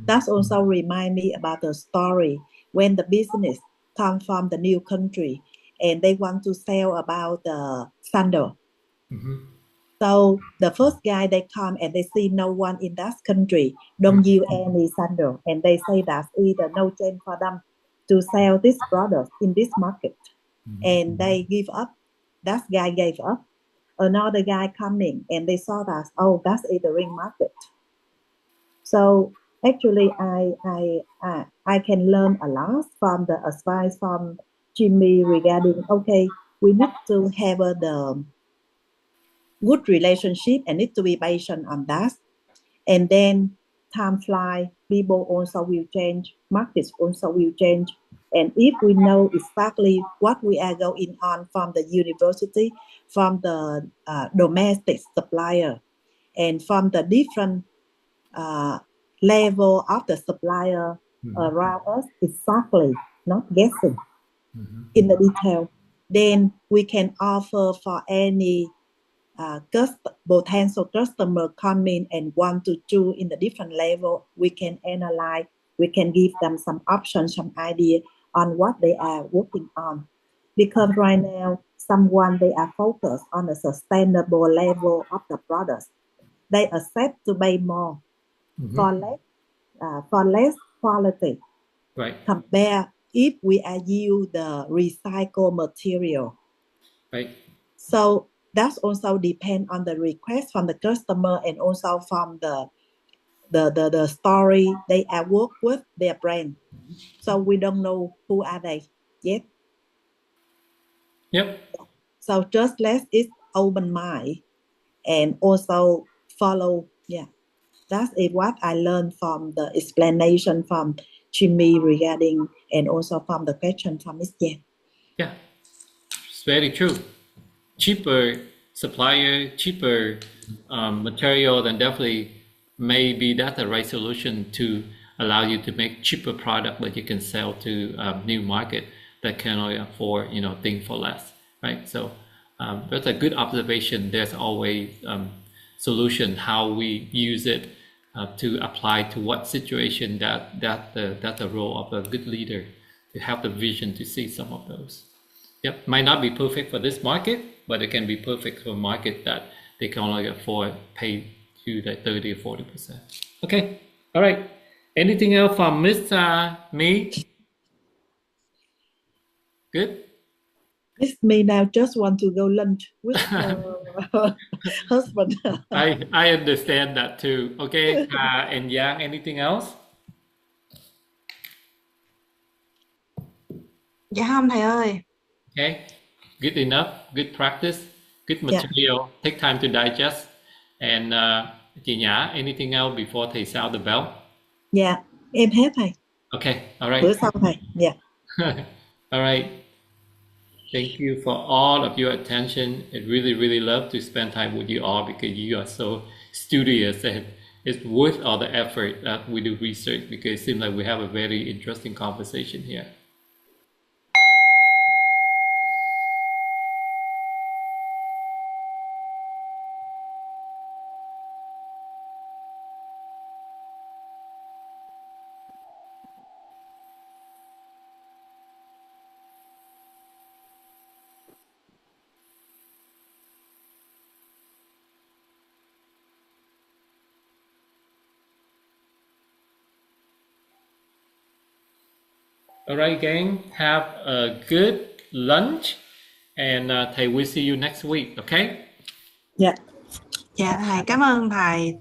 That also remind me about the story when the business come from the new country and they want to sell about the sandal. So the first guy they come and they see no one in that country don't use any sandal, and they say that either no chance for them to sell this product in this market, and they give up. That guy gave up. Another guy coming and they saw that, oh, that's in the ring market. So actually I can learn a lot from the advice from Jimmy regarding, okay, we need to have the good relationship and need to be patient on that. And then time fly, people also will change, markets also will change. And if we know exactly what we are going on from the university, from the domestic supplier, and from the different level of the supplier around us exactly, not guessing in the detail, then we can offer for any potential customer come in and want to choose in the different level. We can analyze, we can give them some options, some idea on what they are working on. Because right now, someone they are focused on a sustainable level of the products. They accept to pay more for less quality. Right. Compare if we are use the recycled material. Right. So that's also depend on the request from the customer and also from the story they are work with their brand. So we don't know who are they yet. Yep. So just let it open mind and also follow. Yeah, that is what I learned from the explanation from Jimmy regarding and also from the question from Miss Jen. Yeah, it's very true. Cheaper supplier, cheaper material, then definitely maybe that's the right solution to allow you to make cheaper product that you can sell to new market that can only afford things for less, right? So that's a good observation. There's always solution how we use it to apply to what situation that's the role of a good leader to have the vision to see some of those. Yep, might not be perfect for this market, but it can be perfect for a market that they can only afford pay to like 30 or 40%. Okay, all right. Anything else from Miss Me? Good. Miss May now just want to go lunch with her husband. I understand that too. Okay, and Yang, anything else? Dạ không thầy ơi. Okay, good enough, good practice, good Yeah. material. Take time to digest. And chị Nhã, anything else before thầy sound the bell? Dạ, em hết thầy. Okay, all right. Bữa sau thầy. Dạ. All right. Thank you for all of your attention. I really, really love to spend time with you all because you are so studious, and it's worth all the effort that we do research because it seems like we have a very interesting conversation here. Alright, gang, have a good lunch, and thầy will see you next week, okay? Dạ. Dạ thầy cảm ơn thầy.